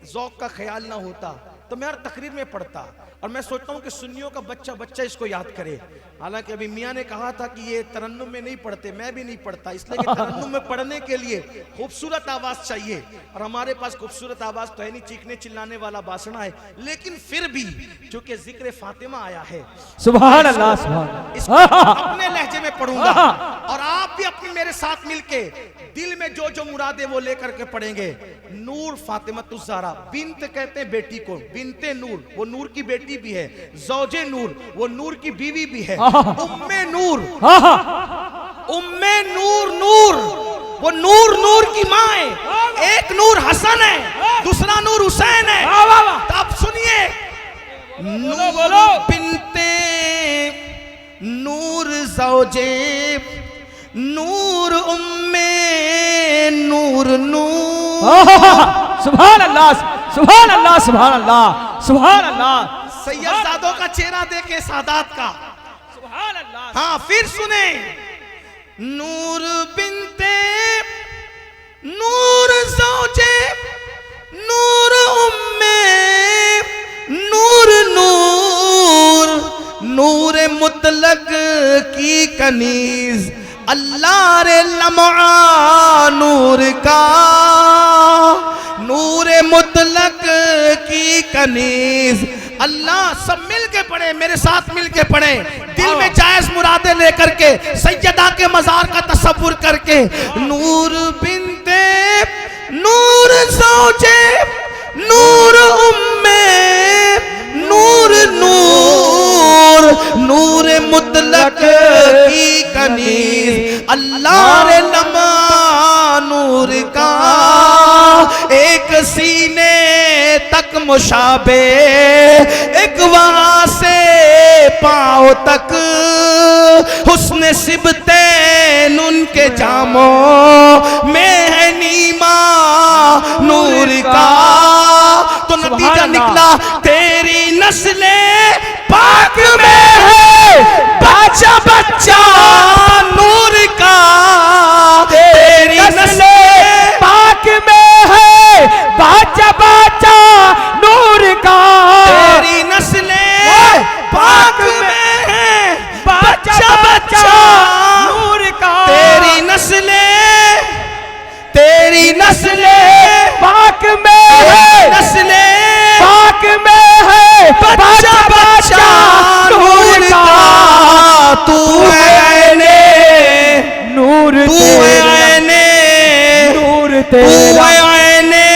ज़ौक़ का ख्याल ना होता तो मैं हर तकरीर में पढ़ता, और मैं सोचता हूं कि सुन्नियों का बच्चा बच्चा इसको याद करे। हालांकि अभी मियाँ ने कहा था कि ये तरन्नुम में नहीं पढ़ते, मैं भी नहीं पढ़ता, इसलिए कि तरन्नुम में पढ़ने के लिए खूबसूरत आवाज़ चाहिए, और हमारे पास खूबसूरत आवाज़ तो है नहीं, चीखने चिल्लाने वाला बासना है। लेकिन फिर भी चूंकि जिक्र फातिमा आया है, सुभान अल्लाह, सुभान, इसको अपने लहजे में पढ़ूंगा, और आप भी अपने मेरे साथ मिलके दिल में जो जो मुरादे वो लेकर के पढ़ेंगे। नूर फातिमा ज़हरा, बिन्त कहते हैं बेटी को, बिन्ते नूर वो नूर की बेटी भी है, ज़ौजे नूर वो नूर की बीवी भी है, उम्मे नूर, उम्मे नूर, नूर वो नूर, नूर की माँ है। एक नूर हसन है, दूसरा नूर हुसैन है। तो आप सुनिए, बोलो, बिन्ते नूर, ज़ौजे नूर, उम्मे नूर, नूर। सुभान अल्लाह, सुभान अल्लाह, सुभान अल्लाह, सुभान अल्लाह। सैयदजादों का चेहरा देखे सादात का, सुभान अल्लाह। हाँ, फिर सुने, नूर बिन्ते नूर, ज़ौजे नूर, उम्मे नूर, नूर, नूर मुतलक की कनीज, अल्लाह रे लम्हा नूर का, नूर मुतलक की कनीज, अल्लाह। सब मिल के पढ़े, मेरे साथ मिल के पढ़े, दिल में जायज मुरादे लेकर के, सैयदा के मजार का तसव्वुर करके। नूर बिन्ते नूर, ज़ौजे नूर, उम्मे नूर, नूर, नूर मुतलक की कनीज, अल्लाह रे लम्हा नूर का, एक सीने तक मुशाबे, एक वहां से पांव तक, हुस्न सिबतैन उनके जामों में है नीमा नूर का। तो नतीजा निकला, तेरी नस्ले पाक में है बच्चा बच्चा नूर का, तेरी नस्ले पाक में है बच्चा बच्चा नूर का, तेरी नस्ले पाक में है बच्चा बच्चा नूर का, तेरी नस्ले पाक में है, नस्ले पाक में है बच्चा बच्चा नूर का। तू है ऐने नूर, तू है ऐने नूर तू तेरा, है ऐने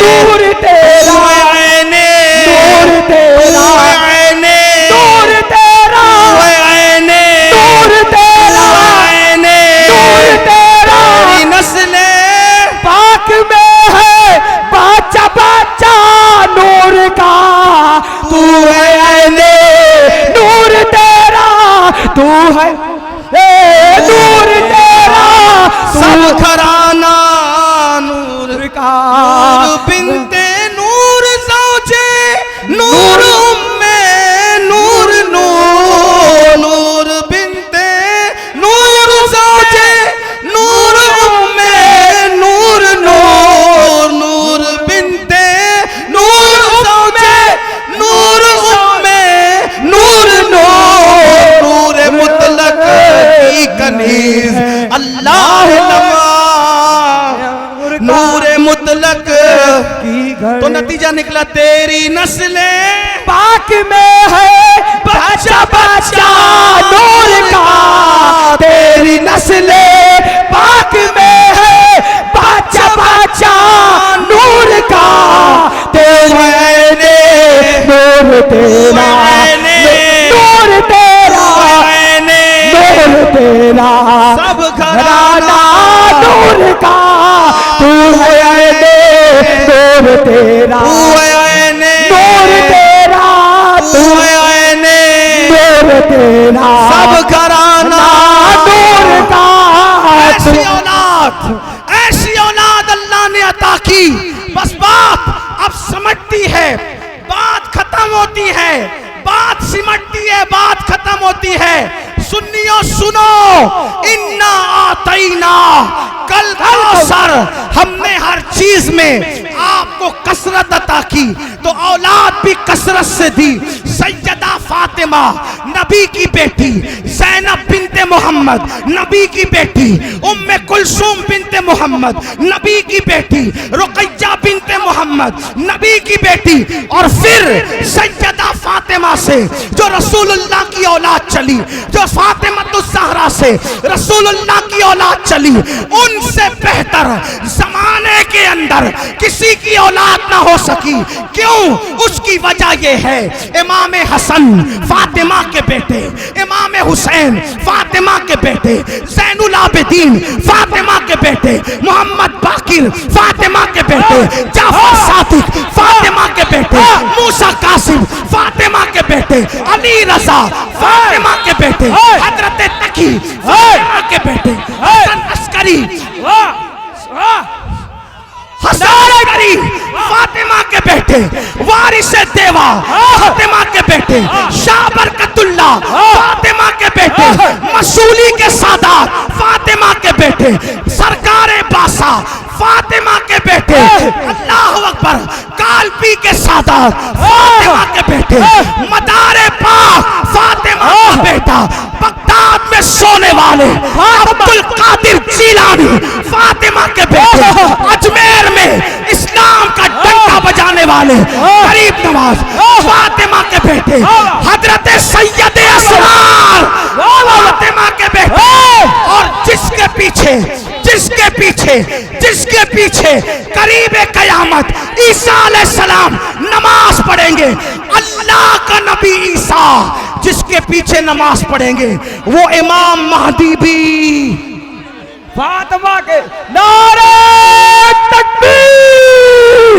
नूर तेरा, तू है ऐने नूर तेरा, तू है ऐने नूर तेरा, तू है ऐने नूर तेरा, तू है ऐने नूर तेरा, तेरी नस्ले पाक में है बच्चा बच्चा नूर का, तू है ऐने नूर तेरा, तू है नूर तेरा, सब घराना नूर का, नूर बिन्ते नूर, ज़ौजे नूर, उम्मे नूर, नूर, नूर नतीजा निकला तेरी नस्लें पाक में है बच्चा बच्चा नूर का, तेरी नस्लें पाक में है बच्चा बच्चा नूर का, तेरे नूर तेरा नूर तेरा नूर तेरा सब घराना नूर का, तू है नूर तेरा नूर तेरा, तू है नूर तेरा सब घराना नूर का। ऐसी औलाद अल्लाह ने अता की। बस बात अब समझती है, बात खत्म होती है, बात सिमटती है, बात खत्म होती है। सुन्नियों सुनो, इन्ना आतईना कल कौसर, हमने हर चीज में आपको कसरत अता की तो औलाद भी कसरत से दी। सैयदा फातिमा नबी की बेटी, ज़ैनब बिनते मोहम्मद नबी की बेटी, उम्मे कुलसूम बिनते मोहम्मद नबी की बेटी, रुकैया बिनते मोहम्मद नबी की बेटी, और फिर सैयदा फातिमा से जो रसूलुल्लाह की औलाद चली, जो फातिमा से रसूलुल्लाह की औलाद चली, उनसे बेहतर जमाने के अंदर किसी की औलाद ना हो सकी। क्यों? उसकी वजह यह है, इमाम हसन फातिमा के बेटे, इमाम हुसैन फातिमा के बेटे, ज़ैनुल आबिदीन फातिमा के बेटे, मोहम्मद बाकिर फातिमा के बेटे, जाफर सादिक फातिमा के बेटे, मूसा कासिम फातिमा के बेटे, अली रजा फातिमा के बेटे, हजरत तकी फातिमा के बेटे, हसन अस्करी फातिमा के बेटे, वारिस देवा फातिमा के बेटे, शाह बरकतुल्ला फातिमा के बेटे, मसूली के सादात फातिमा के बेटे, सरकारे बासा फातिमा के बेटे, अल्लाह अकबर, कालपी के सादात फातिमा के बेटे, मदारे पाक फातिमा का बेटा, बगदाद में सोने वाले अब्दुल कादिर जीलानी फातिमा के बेटे, अजमेर में इस्लाम का डंका बजाने वाले गरीब नवाज फातिमा के बेटे, हजरत सैयद असरार फातिमा के बेटे, और जिसके पीछे करीब कयामत ईसा अलैहिस्सलाम नमाज पढ़ेंगे, अल्लाह का नबी ईसा जिसके पीछे नमाज पढ़ेंगे वो इमाम महदी भी फातिमा के। नारे तकबीर,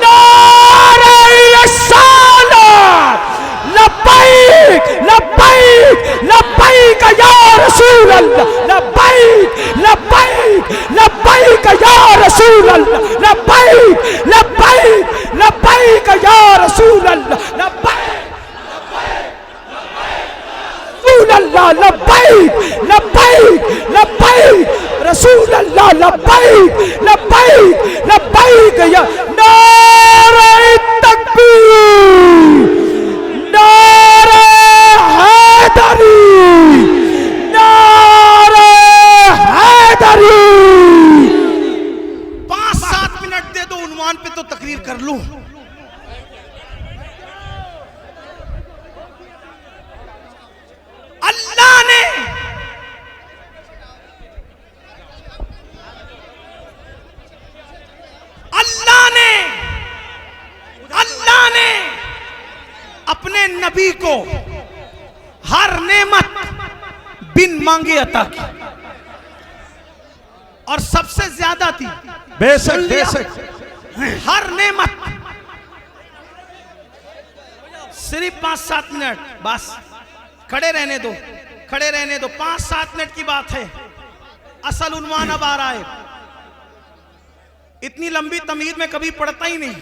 नारे रिसालत, लब्बैक लब्बैक लब्बैक या रसूल अल्लाह, लब्बैक लब्बैक लब्बैक या रसूल अल्लाह, लब्बैक लब्बैक लब्बैक या रसूल अल्लाह, लब्बैक अल्लाह, लब्बैक लब्बैक लब्बैक रसूल अल्लाह, लब्बैक लब्बैक लब्बैक या। नारे तकबीर, नारे हैदरी, नारे हैदरी। 5-7 मिनट दे दो उन्वान पे तो तकरीर कर लूं। अल्लाह ने अपने नबी को हर नेमत बिन मांगे अता की, और सबसे ज्यादा थी बेशक बेशक हर नेमत। सिर्फ 5-7 मिनट बस, खड़े रहने दो, खड़े रहने दो, 5-7 मिनट की बात है। असल उन्वान अब आ रहा है। इतनी लंबी तमीद में कभी पढ़ता ही नहीं,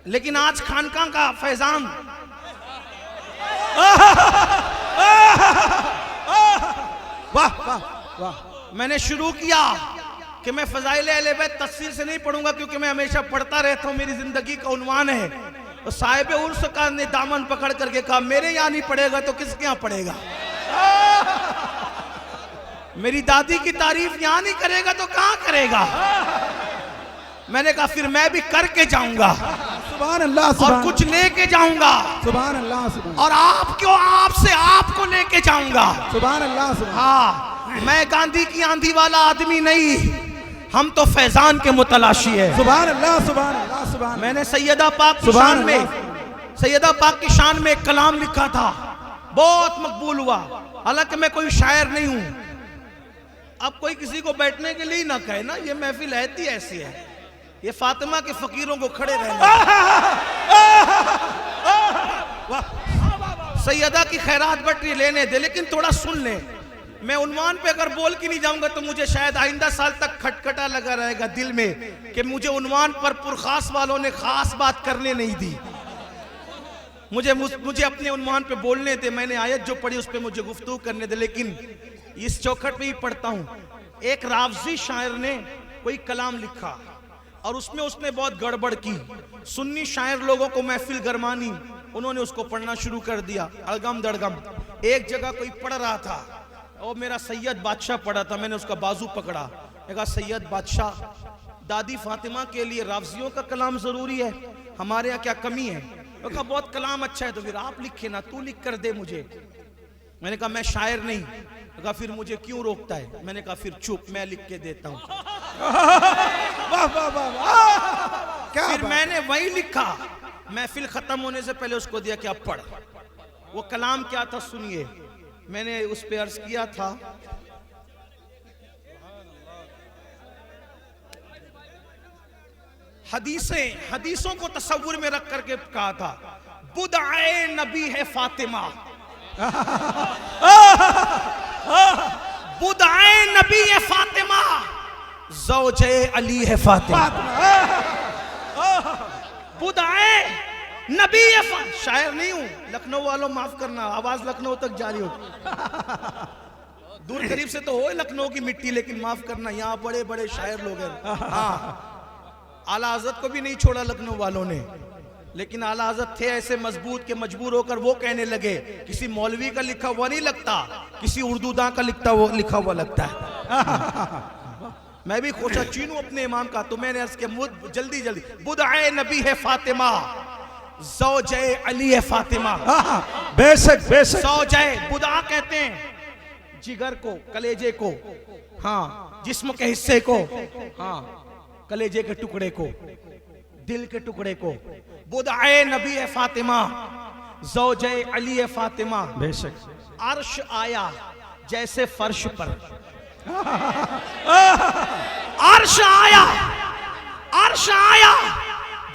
लेकिन आज खानका का फैजान वाह वाह वाह। मैंने शुरू किया कि मैं फजाइल अहले बैत तफसील से नहीं पढ़ूंगा, क्योंकि मैं हमेशा पढ़ता रहता हूं, मेरी जिंदगी का उन्वान है। तो साहिब उर्स का ने दामन पकड़ करके कहा, मेरे यहां नहीं पढ़ेगा तो किसके यहां पढ़ेगा? मेरी दादी की तारीफ यहां नहीं करेगा तो कहां करेगा? मैंने कहा फिर मैं भी करके जाऊंगा सुभान अल्लाह, और सुभान कुछ लेके जाऊंगा सुभान अल्लाह, सुभान और आपसे आपको लेके जाऊंगा। सुभान अल्लाह, सुभान। हाँ, मैं गांधी की आंधी वाला आदमी नहीं, हम तो फैजान के मुतलाशी है। सुभान अल्लाह, सुभान अल्लाह, सुभान। मैंने सैयदा पाक की सुभान शान में सैयदा पाक की शान में एक कलाम लिखा था, बहुत मकबूल हुआ। हालांकि मैं कोई शायर नहीं हूं। अब कोई किसी को बैठने के लिए ना कहे ना, ये महफिल ऐसी ऐसी है, ये फातिमा के फकीरों को खड़े रहना। सैयदा की खैरात बटरी लेने दे, लेकिन थोड़ा सुन ले। मैं उन्वान पे अगर बोल के नहीं जाऊंगा तो मुझे शायद आइंदा साल तक खटखटा लगा रहेगा दिल में कि मुझे उन्वान पर पुरखास वालों ने खास बात करने नहीं दी। मुझे अपने उन्वान पे बोलने थे, मैंने आयत जो पढ़ी उस पे मुझे गुफ्तगू करने दे, लेकिन इस चौखट पे ही पढ़ता हूं। एक रावजी शायर ने कोई कलाम लिखा और उसमें उसने बहुत गड़बड़ की। सुन्नी शायर लोगों को महफिल गरमानी, उन्होंने उसको पढ़ना शुरू कर दिया अड़गम दड़गम। एक जगह कोई पढ़ रहा था और मेरा सैयद बादशाह पढ़ा था, मैंने उसका बाजू पकड़ा, मैं कहा सैयद बादशाह, दादी फातिमा के लिए रावजियों का कलाम जरूरी है, हमारे यहाँ क्या कमी है? वो कहा बहुत कलाम अच्छा है, तो फिर आप लिखे ना, तू लिख कर दे मुझे। मैंने कहा मैं शायर नहीं। कहा फिर मुझे क्यों रोकता है? मैंने कहा फिर चुप, मैं लिख के देता हूं। वाह वाह वाह, क्या फिर मैंने वही लिखा, महफिल खत्म होने से पहले उसको दिया कि आप पढ़। वो कलाम क्या था सुनिए। मैंने उस पे अर्ज किया था, हदीसों को तसव्वुर में रख करके कहा था, बुदआए नबी है फातिमा, बुदआए नबी है फातिमा, ज़ौजे अली है फातिमा। बुदआए नबी है शायर नहीं हूं, लखनऊ वालों माफ करना, आवाज लखनऊ तक जारी हो। दूर करीब से तो हो लखनऊ की मिट्टी, लेकिन माफ करना यहाँ बड़े बड़े शायर लोग हैं। हाँ, आला हज़रत को भी नहीं छोड़ा लखनऊ वालों ने, लेकिन आला हज़रत थे ऐसे मजबूत के मजबूर होकर वो कहने लगे किसी मौलवी का लिखा हुआ नहीं लगता, किसी उर्दूदां का लिखा हुआ लगता है। मैं भी खोचा चीनू अपने इमाम का, तो मैंने अर्ज किया जल्दी जल्दी, बुदआए नबी है फातिमा, ज़ौजे अली है फातिमा। बेशक बेशक। ज़ौजे बुदा कहते हैं जिगर को, कलेजे को, हाँ जिस्म के हिस्से को, हाँ कलेजे के टुकड़े को, दिल के टुकड़े को। बुदआए नबी है फातिमा, ज़ौजे अली है फातिमा। बेशक। अर्श आया जैसे फर्श पर, अर्श आया, अर्श आया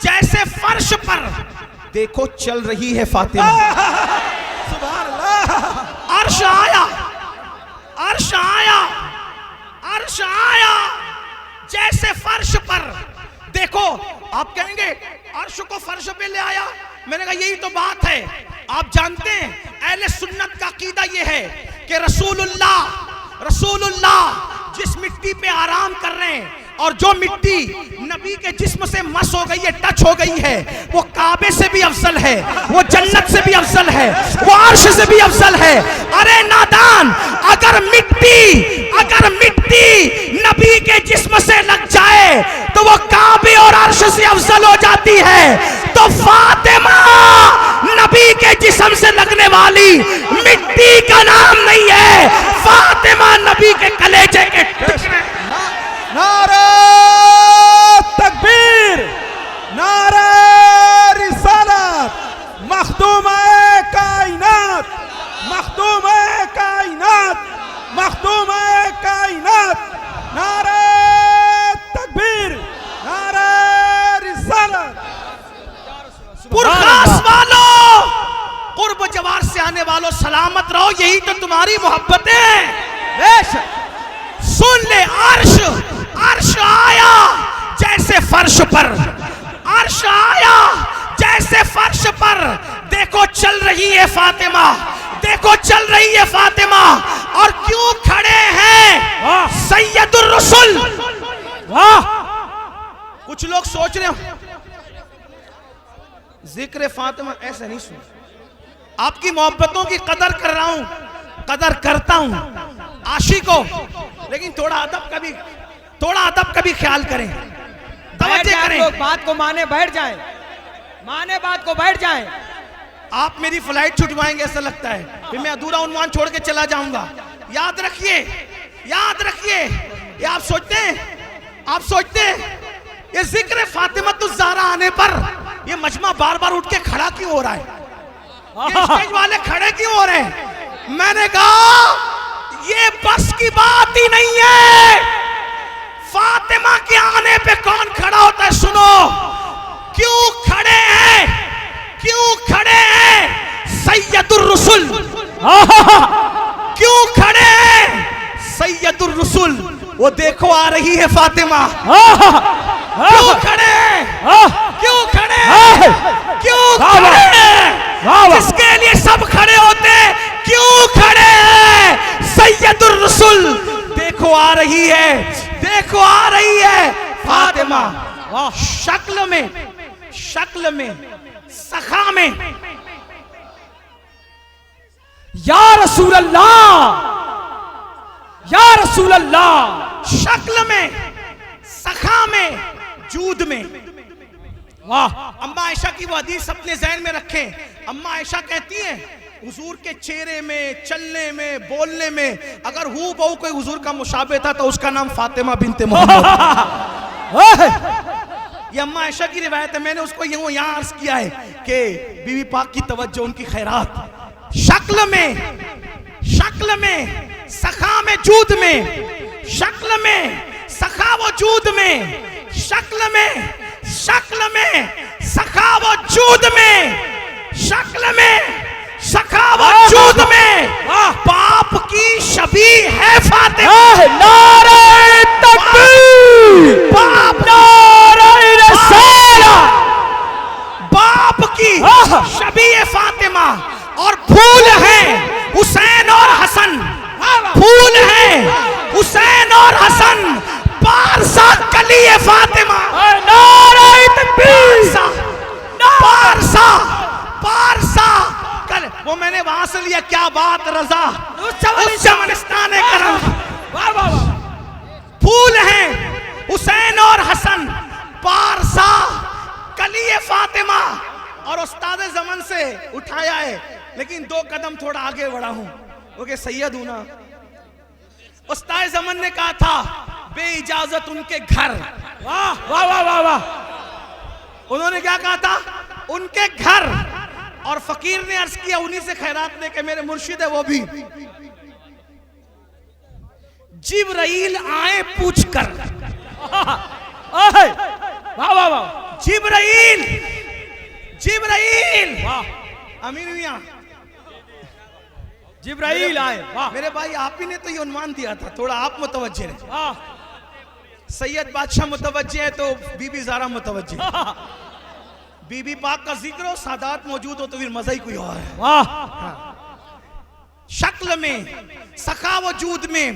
जैसे फर्श पर, देखो चल रही है फातिमा। सुभान अल्लाह। अर्श आया, अर्श आया, अर्श आया जैसे फर्श पर, देखो। आप कहेंगे अर्श को फर्श पे ले आया, मैंने कहा यही तो बात है। आप जानते हैं अहले सुन्नत का अकीदा ये है कि रसूलुल्लाह जिस मिट्टी पे आराम कर रहे हैं, और जो मिट्टी नबी के जिस्म से मस हो गई है, टच हो गई है, वो काबे से भी अफजल है, वो जन्नत से भी अफजल है, वो अर्श से भी अफजल है। अरे नादान, अगर मिट्टी नबी के जिस्म से लग जाए तो वो काबे और अर्श से अफजल हो जाती है। तो फातिमा नबी के जिस्म से लगने वाली मिट्टी का नाम नहीं है, फातिमा नबी के कलेजे के टुकड़े। नारे तकबीर, नारे रिसालत, मखदूम-ए कायनात, मखदूम-ए कायनात, मखदूम-ए कायनात। नारे तकबीर, नारे रिसालत। पुरखास वालों, कुर्ब जवार से आने वालों, सलामत रहो, यही तो तुम्हारी मोहब्बत है। सुन ले, अर्श आया जैसे फर्श पर, अर्श आया जैसे फर्श पर, देखो चल रही है फातिमा, देखो चल रही है फातिमा। और क्यों खड़े हैं सैयदुर रसूल? वाह, कुछ लोग सोच रहे हो जिक्र फातिमा ऐसा नहीं सुन। आपकी मोहब्बतों की कदर कर रहा हूं, कदर करता हूं आशिकों, लेकिन थोड़ा अदब का भी ख्याल करें। तवज्जो करें। लोग बात को माने बैठ जाएं, माने बात को बैठ जाएं। आप मेरी फ्लाइट छुटवाएंगे ऐसा लगता है, फिर मैं अधूरा उन्वान छोड़ के चला जाऊंगा। याद रखिए, याद रखिए, ये आप सोचते हैं ये जिक्र फातिमतुज़ ज़हरा आने पर ये मजमा बार बार उठ के खड़ा क्यों हो रहा है, ये स्टेज वाले खड़े क्यों हो रहे हैं? मैंने कहा ये बस की बात ही नहीं है। फातिमा के आने पे कौन खड़ा होता है? सुनो, क्यों खड़े हैं, क्यों खड़े हैं सैयदुर रसूल, क्यों खड़े हैं सैयदुर रसूल? वो देखो आ रही है फातिमा। क्यों खड़े हैं, क्यों खड़े हैं, क्यों खड़े हैं? जिसके लिए सब खड़े होते हैं, क्यों खड़े हैं सैयदुर रसूल? देखो आ रही है, देखो आ रही है फातिमा, शक्ल में, शक्ल में, सखा में। या रसूल अल्लाह, या रसूल अल्लाह, शक्ल में, सखा में, जूद में। वाह। अम्मा आयशा की वो हदीस अपने ज़हन में रखें। अम्मा आयशा कहती हैं हुजूर के चेहरे में, चलने में, बोलने में अगर हू बहू कोई हुजूर का मुशाबे था तो उसका नाम फातिमा बिनते मोहम्मद। ये अम्मा आयशा की रिवायत है। मैंने उसको यूं यहाँ अर्ज किया है कि बीवी पाक की तवज्जो, उनकी खैरात, शक्ल में, शक्ल में, सखा में, जूद में, शक्ल में, सखा व जूद में, शक्ल में, शक्ल में, सखा व जूद में, शक्ल में, सखा व जूद में बाप की शबी है फातिमा। नारे तकबीर, बाप, नारे रिसालत, बाप की शबी है फातिमा। और फूल हैं हुसैन और हसन, फूल हैं हुसैन और हसन, पारसा कली है फातिमा। नारे तकबीर, पारसा, पारसा कल वो मैंने वहां से लिया। क्या बात रजा, चमनिस्तान करम। फूल हैं हुसैन और हसन, पारसा कली है फातिमा। और उस्ताद ज़मन से उठाया है, लेकिन 2 कदम थोड़ा आगे बढ़ा हूं क्योंकि सैयद हूं ना। उस्ताद ज़मन ने कहा था बे इजाजत उनके घर। वाह वाह वाह वाह वाह। उन्होंने क्या कहा था? उनके घर। और फकीर ने अर्ज किया उन्हीं से खैरात लेके, मेरे मुर्शिद है वो भी। जिब्राइल आए पूछ कर, वाह वाह वाह, जिब्राइल, जिब्राइल, अमीन मियां, जिब्राइल आए। वाह मेरे भाई, आप ही ने तो ये उन्मान दिया था, थोड़ा आप मुतवज्जे रहे। वाह। सैयद बादशाह मुतवज्जे है तो बीबी ज़हरा मुतवज्जे। बीबी पाक का जिक्र हो, सादात मौजूद हो तो फिर मजा ही कोई और है। वाह। शक्ल में, सखा वजूद में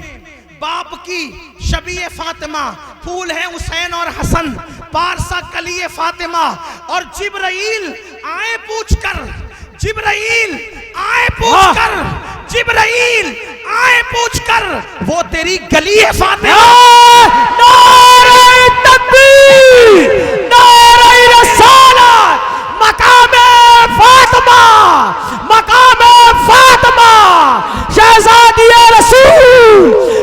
बाप की शबीए फातिमा, फूल है हुसैन और हसन, पारसा कलिए फातिमा। और जिब्राइल आए पूछकर, जिब्राइल आए पूछकर, जिब्राइल आए पूछकर, वो तेरी गली है फातिमा। नारे तकबीर, नारे रिसालत, मकामे फातिमा, मकामे फातिमा, शहजादिया रसूल,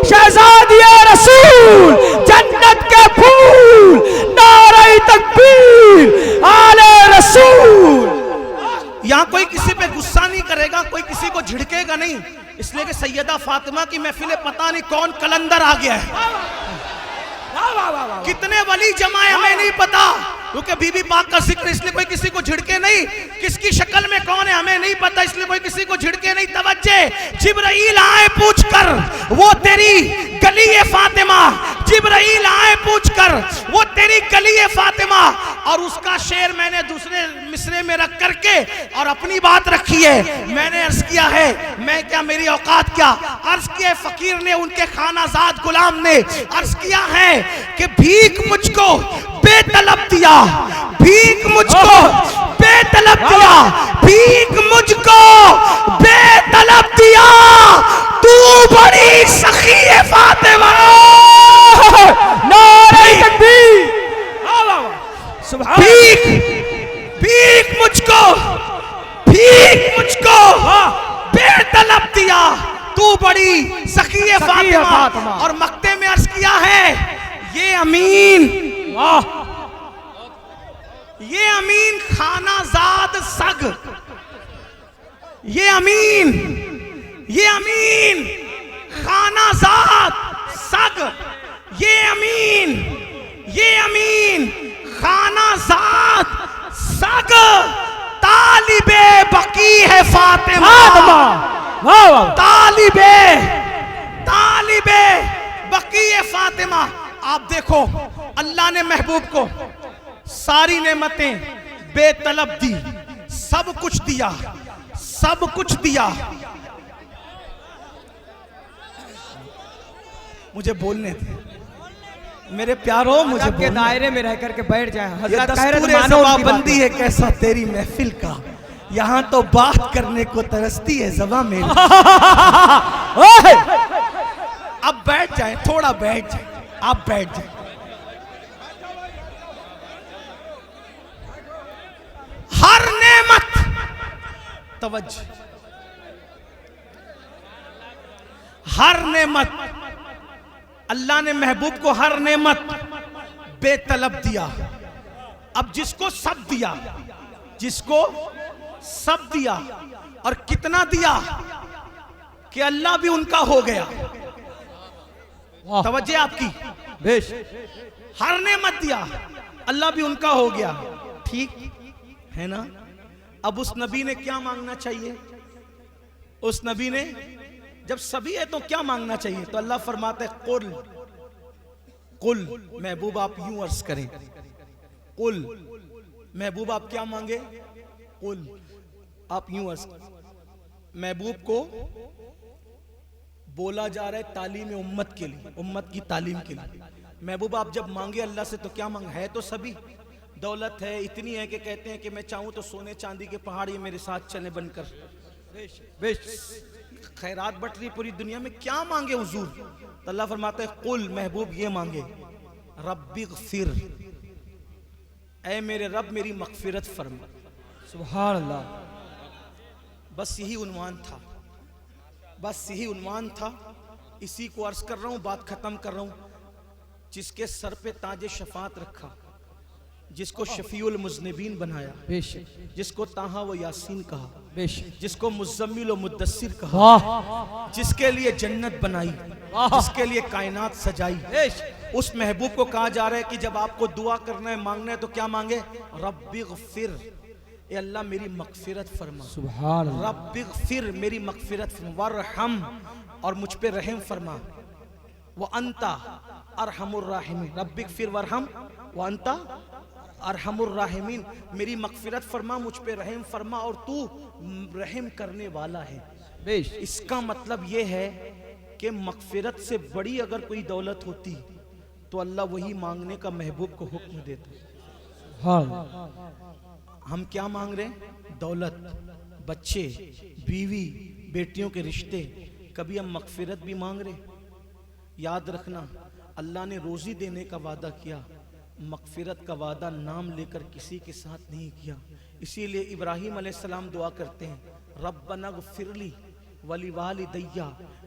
शहजादिया रसूल, जन्नत के फूल, नारे तकबीर, आले रसूल। यहाँ कोई किसी पे गुस्सा नहीं करेगा, कोई किसी को झिड़केगा नहीं, इसलिए कि सैयदा फातिमा की महफिल पता नहीं कौन कलंदर आ गया है। कितने वली जमाए हमें नहीं पता, क्योंकि बीबी पाक का जिक्र, इसलिए कोई किसी को झिड़के नहीं। किसकी शक्ल में कौन है हमें नहीं पता, इसलिए कोई किसी को झिड़के नहीं। तवज्जे, जिब्राइल आए पूछकर, वो तेरी गली है फातिमा। जिब्राइल आए पूछकर, वो तेरी गली है फातिमा। और उसका शेर मैंने दूसरे मिसरे में रख करके और अपनी बात रखी है। मैंने अर्ज किया है, मैं क्या, मेरी औकात क्या, अर्ज किया फकीर ने, उनके खानाजाद गुलाम ने अर्ज किया है कि भीख मुझको बेतलब दिया, भीख मुझको बेतलब दिया, भीख मुझको बेतलब दिया, तू बड़ी सखी है फातिमा। नारे तकबीर, बड़ी सखी फातिमा। और मक्ते में अर्ज किया है ये अमीन, ये अमीन खानाजाद सग, ये अमीन, ये अमीन खानाजाद सग, ये अमीन, ये अमीन खानाजाद सग तालिबे बकी है फातिमा। तालिबे तालिबे बकी है फातिमा। आप देखो अल्लाह ने महबूब को सारी नेमतें बेतलब दी, सब कुछ दिया, सब कुछ दिया। मुझे बोलने थे मेरे प्यारो, मुझे के दायरे में रह करके बैठ जाए। हजरत बंदी है कैसा तेरी महफिल का, यहाँ तो बात करने को तरसती है ज़बां मेरी। अब बैठ जाए, थोड़ा बैठ जाए, आप बैठ जाए। हर नेमत, तवज्जो, हर नेमत अल्लाह ने महबूब को हर नेमत बेतलब दिया। अब जिसको सब दिया, जिसको सब दिया, और कितना दिया कि अल्लाह भी उनका हो गया। तवज्जो आपकी, बेश, हर नेमत दिया, अल्लाह भी उनका हो गया। ठीक है ना? अब उस नबी ने क्या मांगना चाहिए? उस नबी ने जब सभी है तो क्या मांगना चाहिए? तो अल्लाह फरमाते कुल, कुल महबूब आप यूं अर्ज करें, कुल महबूब आप क्या मांगे? कुल आप यूं अर्ज। महबूब को बोला जा रहा है तालीम उम्मत के लिए, उम्मत की तालीम के लिए। महबूब आप जब मांगे अल्लाह से तो क्या मांगे? है तो सभी, दौलत है इतनी है कि कहते हैं कि मैं चाहूं तो सोने चांदी के पहाड़ ये मेरे साथ चले बनकर। खैरात बट रही पूरी दुनिया में, क्या मांगे हुजूर? तो अल्लाह फरमाता है कुल महबूब ये मांगे, रब्बिग़फिर, ऐ मेरे रब मेरी मग़फ़िरत फरमा। सुभान अल्लाह। बस यही उन्वान था, बस यही उन्वान था। इसी को अर्ज कर रहा हूं, बात खत्म कर रहा हूं। जिसके सर पे ताजे शफात रखा, जिसको शफीउल मुज़निबीन बनाया, जिसको ताहा व यासीन कहा, जिसको मुज़म्मिल व मुद्दस्सिर कहा, जिसके लिए जन्नत बनाई, जिसके लिए कायनात सजाई, उस महबूब को कहा जा रहा है कि जब आपको दुआ करना है, मांगना है तो क्या मांगे? रब्बिग़फिर, ए अल्लाह मेरी मग़फ़िरत फरमा। सुभान अल्लाह। रब्बिग़फिर, मेरी मग़फ़िरत फरमा, वरहम, और मुझ पे रहम फरमा, व अंता अरहमुर राहिमीन। रब्बिग़फिर वरहम व अंता अरहमुर राहिमीन, मेरी मग़फ़िरत फरमा, मुझ पे रहम फरमा, और तू रहम करने वाला है। बेश, इसका मतलब ये है कि मग़फ़िरत से बड़ी अगर कोई दौलत होती तो अल्लाह वही मांगने का महबूब को हुक्म देता। हम क्या मांग रहे हैं? दौलत, बच्चे, बीवी, बेटियों के रिश्ते। कभी हम मग़फ़िरत भी मांग रहे? याद रखना, अल्लाह ने रोज़ी देने का वादा किया, मग़फ़िरत का वादा नाम लेकर किसी के साथ नहीं किया। इसीलिए इब्राहीम अलैहिस्सलाम दुआ करते हैं, रब्बना ग़फ़िरली वली वालिदैया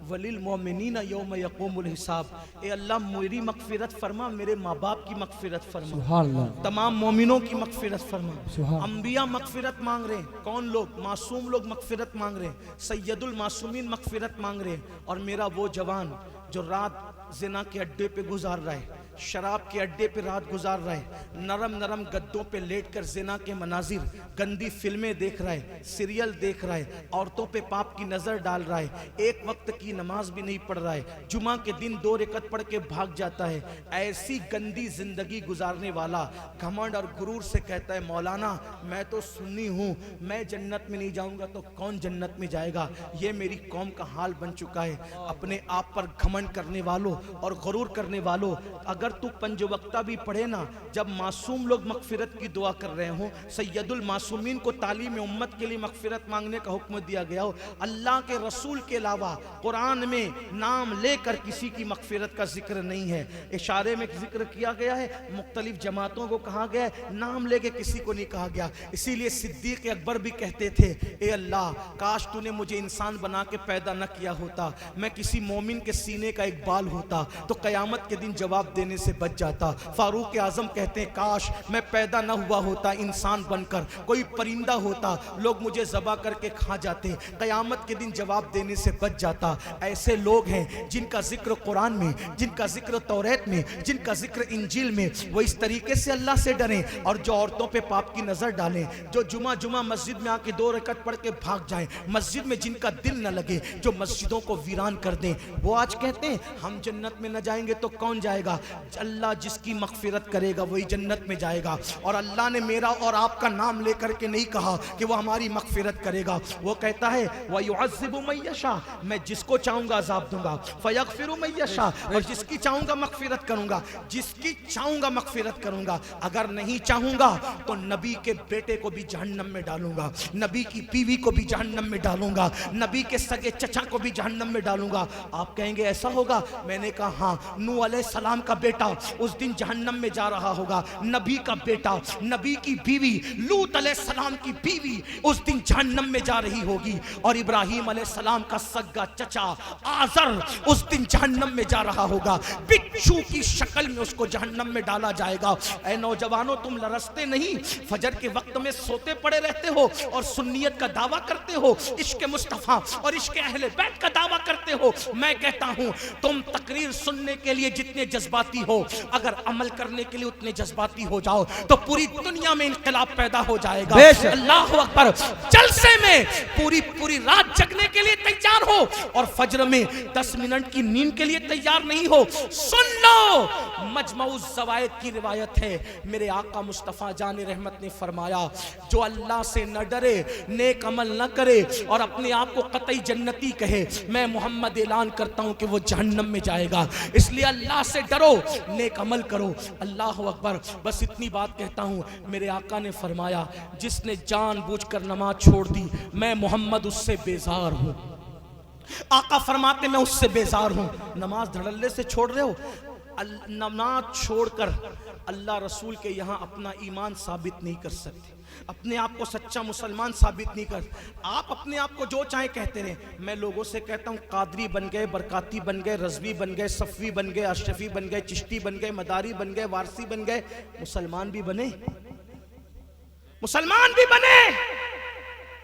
वलिल मोमिनीना यौम यक़ूमुल हिसाब। ए अल्लाह मेरी मग़फ़िरत फरमा, मेरे माँ बाप की मग़फ़िरत फरमा, तमाम मोमिनों की मग़फ़िरत फरमा। अंबिया मग़फ़िरत मांग रहे हैं। कौन लोग? मासूम लोग मग़फ़िरत मांग रहे हैं। सैयदुल मासूमीन मग़फ़िरत मांग रहे हैं। और मेरा वो जवान जो रात ज़िना के अड्डे पे गुजार रहा है, शराब के अड्डे पे रात गुजार रहा है, नरम नरम गद्दों पे लेटकर ज़िना के मनाजिर, गंदी फिल्में देख रहा है, सीरियल देख रहा है, औरतों पे पाप की नज़र डाल रहा है, एक वक्त की नमाज भी नहीं पढ़ रहा है, जुमा के दिन 2 रकअत पढ़ के भाग जाता है। ऐसी गंदी जिंदगी गुजारने वाला घमंड और गुरूर से कहता है, मौलाना मैं तो सुन्नी हूँ, मैं जन्नत में नहीं जाऊँगा तो कौन जन्नत में जाएगा? ये मेरी कौम का हाल बन चुका है। अपने आप पर घमंड करने वालों और गुरूर करने वालों, अगर तू पंजवक्ता भी पढ़े ना, जब मासूम लोग मगफिरत की दुआ कर रहे हो, सैयदुल मासूमीन को तालीम उम्मत के लिए मगफिरत मांगने का हुक्म दिया गया हो, अल्लाह के रसूल के अलावा कुरान में नाम लेकर किसी की मगफिरत का जिक्र नहीं है। इशारे में जिक्र किया गया है, मुख्तलिफ जमातों को कहा गया है, नाम लेके किसी को नहीं कहा गया। इसीलिए सिद्दीक अकबर भी कहते थे, ए अल्लाह काश तूने मुझे इंसान बना के पैदा न किया होता, मैं किसी मोमिन के सीने का एक बाल होता तो कयामत के दिन जवाब देने से बच जाता। फारूक आजम कहते हैं, काश मैं पैदा न हुआ होता इंसान बनकर, कोई परिंदा होता, लोग मुझे ज़बा करके खा जाते, कयामत के दिन जवाब देने से बच जाता। ऐसे लोग हैं जिनका जिक्र कुरान में, जिनका जिक्र तौरात में, जिनका जिक्र इंजील में, वो इस तरीके से अल्लाह से डरें। और जो औरतों पे पाप की नजर डालें, जो जुमा मस्जिद में आके 2 रकअत पढ़ के भाग जाएं, मस्जिद में जिनका दिल न लगे, जो मस्जिदों को वीरान कर दें, वो आज कहते हैं हम जन्नत में न जाएंगे तो कौन जाएगा? अल्लाह जिसकी मगफिरत करेगा वही जन्नत में जाएगा। और अल्लाह ने मेरा और आपका नाम लेकर के नहीं कहा कि वो हमारी मगफिरत करेगा। वो कहता है वयुअज़्ज़िबु मन यशा, मैं जिसको चाहूंगा अज़ाब दूंगा, फयग़फ़िरु मन यशा, और जिसकी चाहूंगा मगफिरत करूंगा, जिसकी चाहूंगा मगफिरत करूंगा। अगर नहीं चाहूंगा तो नबी के बेटे को भी जहन्नम में डालूंगा, नबी की बीवी को भी जहन्नम में डालूंगा, नबी के सगे चचा को भी जहन्नम में डालूंगा। आप कहेंगे ऐसा होगा? मैंने कहा हाँ, नूह अलैहिस्सलाम का बेटा उस दिन जहन्नम में जा रहा होगा, नबी का बेटा, नबी की बीवी, लूत अलैहिस्सलाम की बीवी उस दिन जहन्नम में जा रही होगी, और इब्राहिम अलैहिस्सलाम का सगा चचा आजर उस दिन जहन्नम में जा रहा होगा। बिच्छू की शक्ल में उसको जहन्नम में डाला जाएगा। ऐ नौजवानों, तुम लरसते नहीं, फजर के वक्त में सोते पड़े रहते हो और सुन्नियत का दावा करते हो, इश्क मुस्तफा और इश्क अहले बैत का दावा करते हो। मैं कहता हूं तुम तकरीर सुनने के लिए जितने जज्बाती हो, अगर अमल करने के लिए उतने जज्बाती हो जाओ तो पूरी दुनिया में इंकलाब पैदा हो जाएगा। अल्लाह अकबर। जलसे में पूरी रात जगने के लिए तैयार हो और फजर में 10 मिनट की नींद के लिए तैयार नहीं हो, सुन लो। मजमऊ ज़वाइद की रिवायत है, मेरे आका मुस्तफ़ा जान रहमत ने फरमाया, जो अल्लाह से न डरे, नेक अमल न करे और अपने आप को कतई जन्नती कहे, मैं मोहम्मद ऐलान करता हूं कि वो जहन्नम में जाएगा। इसलिए अल्लाह से डरो, नेक अमल करो। अल्लाह अकबर। बस इतनी बात कहता हूं, मेरे आका ने फरमाया, जिसने जानबूझकर नमाज छोड़ दी, मैं मोहम्मद उससे बेजार हूं। आका फरमाते मैं उससे बेजार हूं। नमाज धड़ल्ले से छोड़ रहे हो, नमाज छोड़कर अल्लाह रसूल के यहाँ अपना ईमान साबित नहीं कर सकते, अपने आप को सच्चा मुसलमान साबित नहीं कर। आप अपने आप को जो चाहे कहते रहे। मैं लोगों से कहता हूँ कादरी बन गए, बरकाती बन गए, रज़वी बन गए, सफ़वी बन गए, अशरफी बन गए, चिश्ती बन गए, मदारी बन गए, वारसी बन गए, मुसलमान भी बने, मुसलमान भी बने।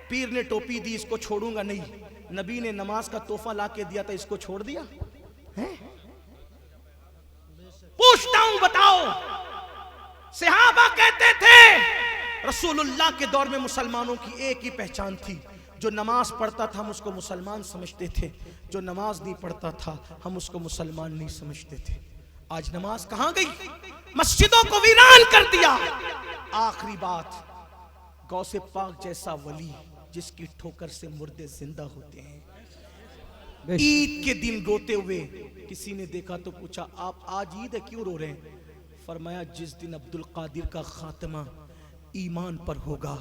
पीर ने टोपी दी, इसको छोड़ूंगा नहीं। नबी ने नमाज का तोहफा ला के दिया था, इसको छोड़ दिया है? पूछता हूं, बताओ। सहाबा कहते थे रसूलुल्लाह के दौर में मुसलमानों की एक ही पहचान थी, जो नमाज पढ़ता था हम उसको मुसलमान समझते थे, जो नमाज नहीं पढ़ता था हम उसको मुसलमान नहीं समझते थे। आज नमाज कहां गई? मस्जिदों को वीरान कर दिया। आखिरी बात, गौसे पाक जैसा वली जिसकी ठोकर से मुर्दे जिंदा होते हैं। ईद के दिन रोते हुए किसी ने देखा तो पूछा, आप आज ईद है क्यों रो रहे हैं? फरमाया, जिस दिन अब्दुल कादिर का खात्मा ईमान पर होगा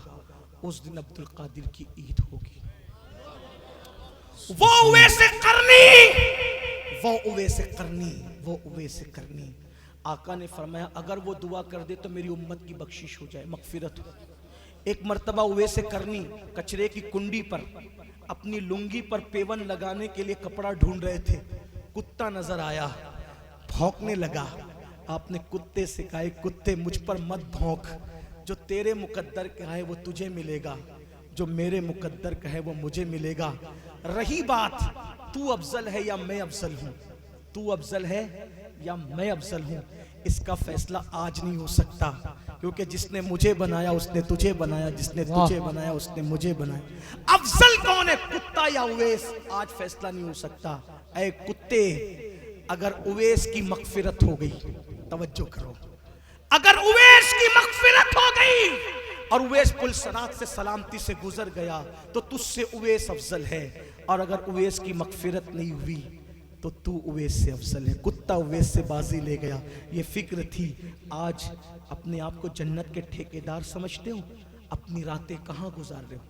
उस दिन अब्दुल कादिर की ईद होगी। वो उवैसे करनी, वो उवैसे करनी, वो उवैसे करनी। आका ने फरमाया, अगर वो दुआ कर दे तो मेरी उम्मत की बख्शिश हो जाए, मगफिरत हो। एक मर्तबा उवैसे करनी कचरे की कुंडी पर अपनी लुंगी पर पेवन लगाने के लिए कपड़ा ढूंढ रहे थे, कुत्ता नजर आया, भौंकने लगा। आपने कुत्ते से कहा, कुत्ते मुझ पर मत भौंक, जो तेरे मुकद्दर का है वो तुझे मिलेगा, जो मेरे मुकद्दर का है वो मुझे मिलेगा। रही बात तू अफजल है या मैं अफजल हूं, तू अफजल है या मैं अफजल हूं, इसका फैसला आज नहीं हो सकता, क्योंकि जिसने मुझे बनाया उसने तुझे बनाया, जिसने तुझे बनाया उसने मुझे बनाया। अफजल कौन है, कुत्ता या उवैस? आज फैसला नहीं हो सकता। ऐ कुत्ते, अगर उवैस की मगफिरत हो गई, तवज्जो करो, अगर उवैस की मगफिरत हो गई और उवैस पुल सरात से सलामती से गुजर गया तो तुझसे उवैस अफजल है। और अगर उवैस की मगफिरत नहीं हुई तो तू उवैस से अफजल है। कुत्ता उवैस से बाजी ले गया, ये फिक्र थी। आज अपने आप को जन्नत के ठेकेदार समझते हो? अपनी रातें कहाँ गुजार रहे हो?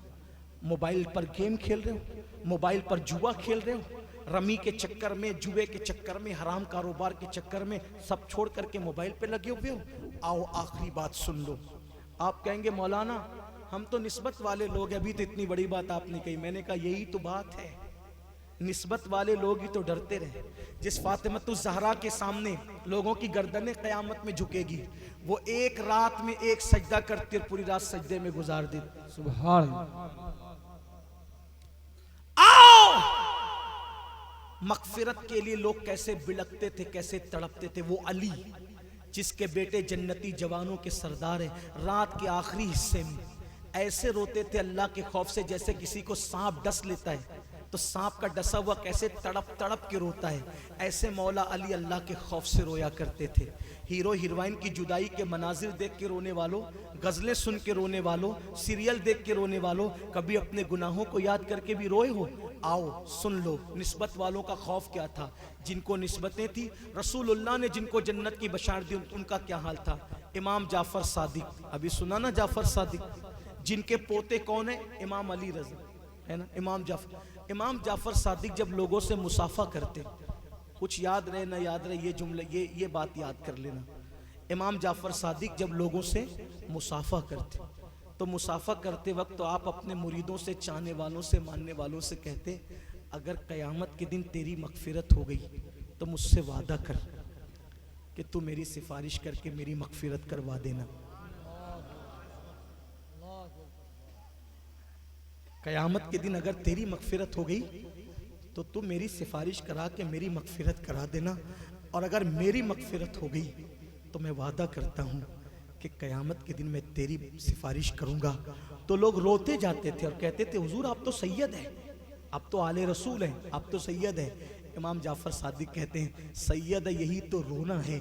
मोबाइल पर गेम खेल रहे हो, मोबाइल पर जुआ खेल रहे हो, रमी के चक्कर में, जुए के चक्कर में, हराम कारोबार के चक्कर में सब छोड़ करके मोबाइल पे लगे हुए हो। आओ आखिरी बात सुन लो। आप कहेंगे मौलाना हम तो निस्बत वाले लोग हैं, अभी तो इतनी बड़ी बात आपने कही। मैंने कहा यही तो बात है, निस्बत वाले लोग ही तो डरते रहे। जिस फातिमतुज़ ज़हरा के सामने लोगों की गर्दनें क़यामत में झुकेगी, वो एक रात में एक सजदा करती और पूरी रात सजदे में गुजार देती। सुभान। आओ मगफिरत के लिए लोग कैसे बिलकते थे, कैसे तड़पते थे। वो अली जिसके बेटे जन्नती जवानों के सरदार हैं, रात के आखिरी हिस्से में ऐसे रोते थे अल्लाह के खौफ से जैसे किसी को सांप डस लेता है तो सांप का डसा हुआ कैसे तड़प तड़प के रोता है, ऐसे मौला अली अल्लाह के खौफ से रोया करते थे। हीरो हीरोइन की जुदाई के मनाजिर देख के रोने वालों, गजलें सुन के रोने वालों, सीरियल देख के रोने वालों, कभी अपने गुनाहों को याद करके भी रोए हो? आओ सुन लो निस्बत वालों का खौफ क्या था। जिनको निस्बतें थी, रसूलुल्लाह ने जिनको जन्नत की बशारत दी, उनका क्या हाल था। इमाम जाफर सादिक, अभी सुना ना जाफर सादिक, जिनके पोते कौन है? इमाम अली रज़ा, है ना। इमाम जाफर सादिक जब लोगों से मुसाफा करते, कुछ याद रहे ना याद रहे, ये जुमला ये बात याद कर लेना। इमाम जाफर सादिक जब लोगों से मुसाफा करते, तो मुसाफा करते वक्त तो आप अपने मुरीदों से, चाहने वालों से, मानने वालों से कहते, अगर क़यामत के दिन तेरी मगफिरत हो गई तो मुझसे वादा कर कि तू मेरी सिफारिश करके मेरी मगफिरत करवा देना। क़यामत के दिन अगर तेरी मगफिरत हो गई तो तू मेरी सिफारिश करा के मेरी मगफिरत करा देना, और अगर मेरी मगफिरत हो गई तो मैं वादा करता हूँ कि क़यामत के दिन मैं तेरी सिफारिश करूँगा। तो लोग रोते जाते थे और कहते थे हुजूर आप तो सैयद हैं, आप तो आले रसूल हैं, आप तो सैयद हैं। इमाम जाफर सादिक कहते हैं सैयद यही तो रोना है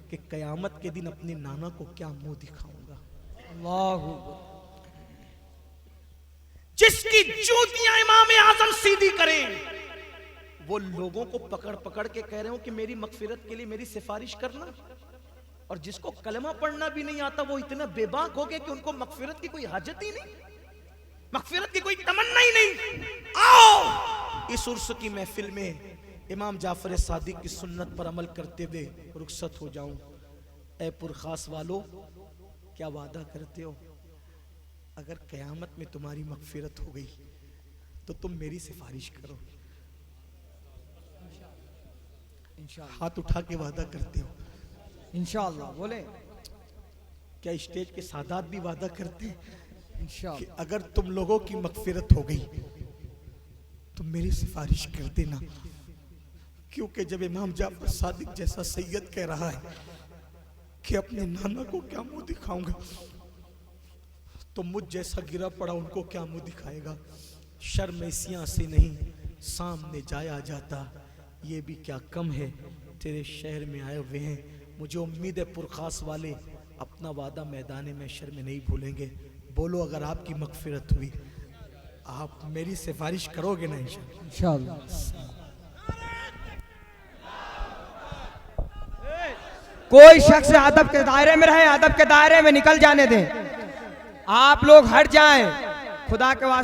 कि क़यामत के दिन अपने नाना को क्या मुँह दिखाऊँगा। अल्लाह। जिसकी जूतियां इमाम आजम सीधी करें, वो लोगों को पकड़ पकड़ के कह रहे हो कि मेरी मगफिरत के लिए मेरी सिफारिश करना, और जिसको कलमा पढ़ना भी नहीं आता वो इतना बेबाक हो गए कि उनको मगफिरत की कोई हाजत ही नहीं, मगफिरत की कोई तमन्ना ही नहीं। आओ इस उर्स की महफिल में इमाम जाफर सादिक की सुन्नत पर अमल करते हुए रुखसत हो जाऊं। ऐ पुरखास वालों, क्या वादा करते हो? अगर क़यामत में तुम्हारी मगफिरत हो गई तो तुम मेरी सिफारिश करो। हाथ उठा के वादा करते हो? इंशाअल्लाह। बोले क्या स्टेज के सादात भी वादा करते हैं कि इंशाअल्लाह। अगर तुम लोगों की मगफिरत हो गई तो मेरी सिफारिश कर देना। क्योंकि जब इमाम जाफर सादिक जैसा सैयद कह रहा है कि अपने नाना को क्या मुंह दिखाऊंगा, तो मुझ जैसा गिरा पड़ा उनको क्या मुंह दिखाएगा। शर्म ऐसियां से नहीं सामने जाया जाता, ये भी क्या कम है तेरे शहर में आए हुए हैं। मुझे उम्मीद है पुरखास वाले अपना वादा मैदान महशर में नहीं भूलेंगे। बोलो अगर आपकी मगफिरत हुई आप मेरी सिफारिश करोगे ना इंशाअल्लाह। कोई शख्स अदब के दायरे में रहे, अदब के दायरे में निकल जाने दें। आप लोग हट जाएं, खुदा के वास्ते।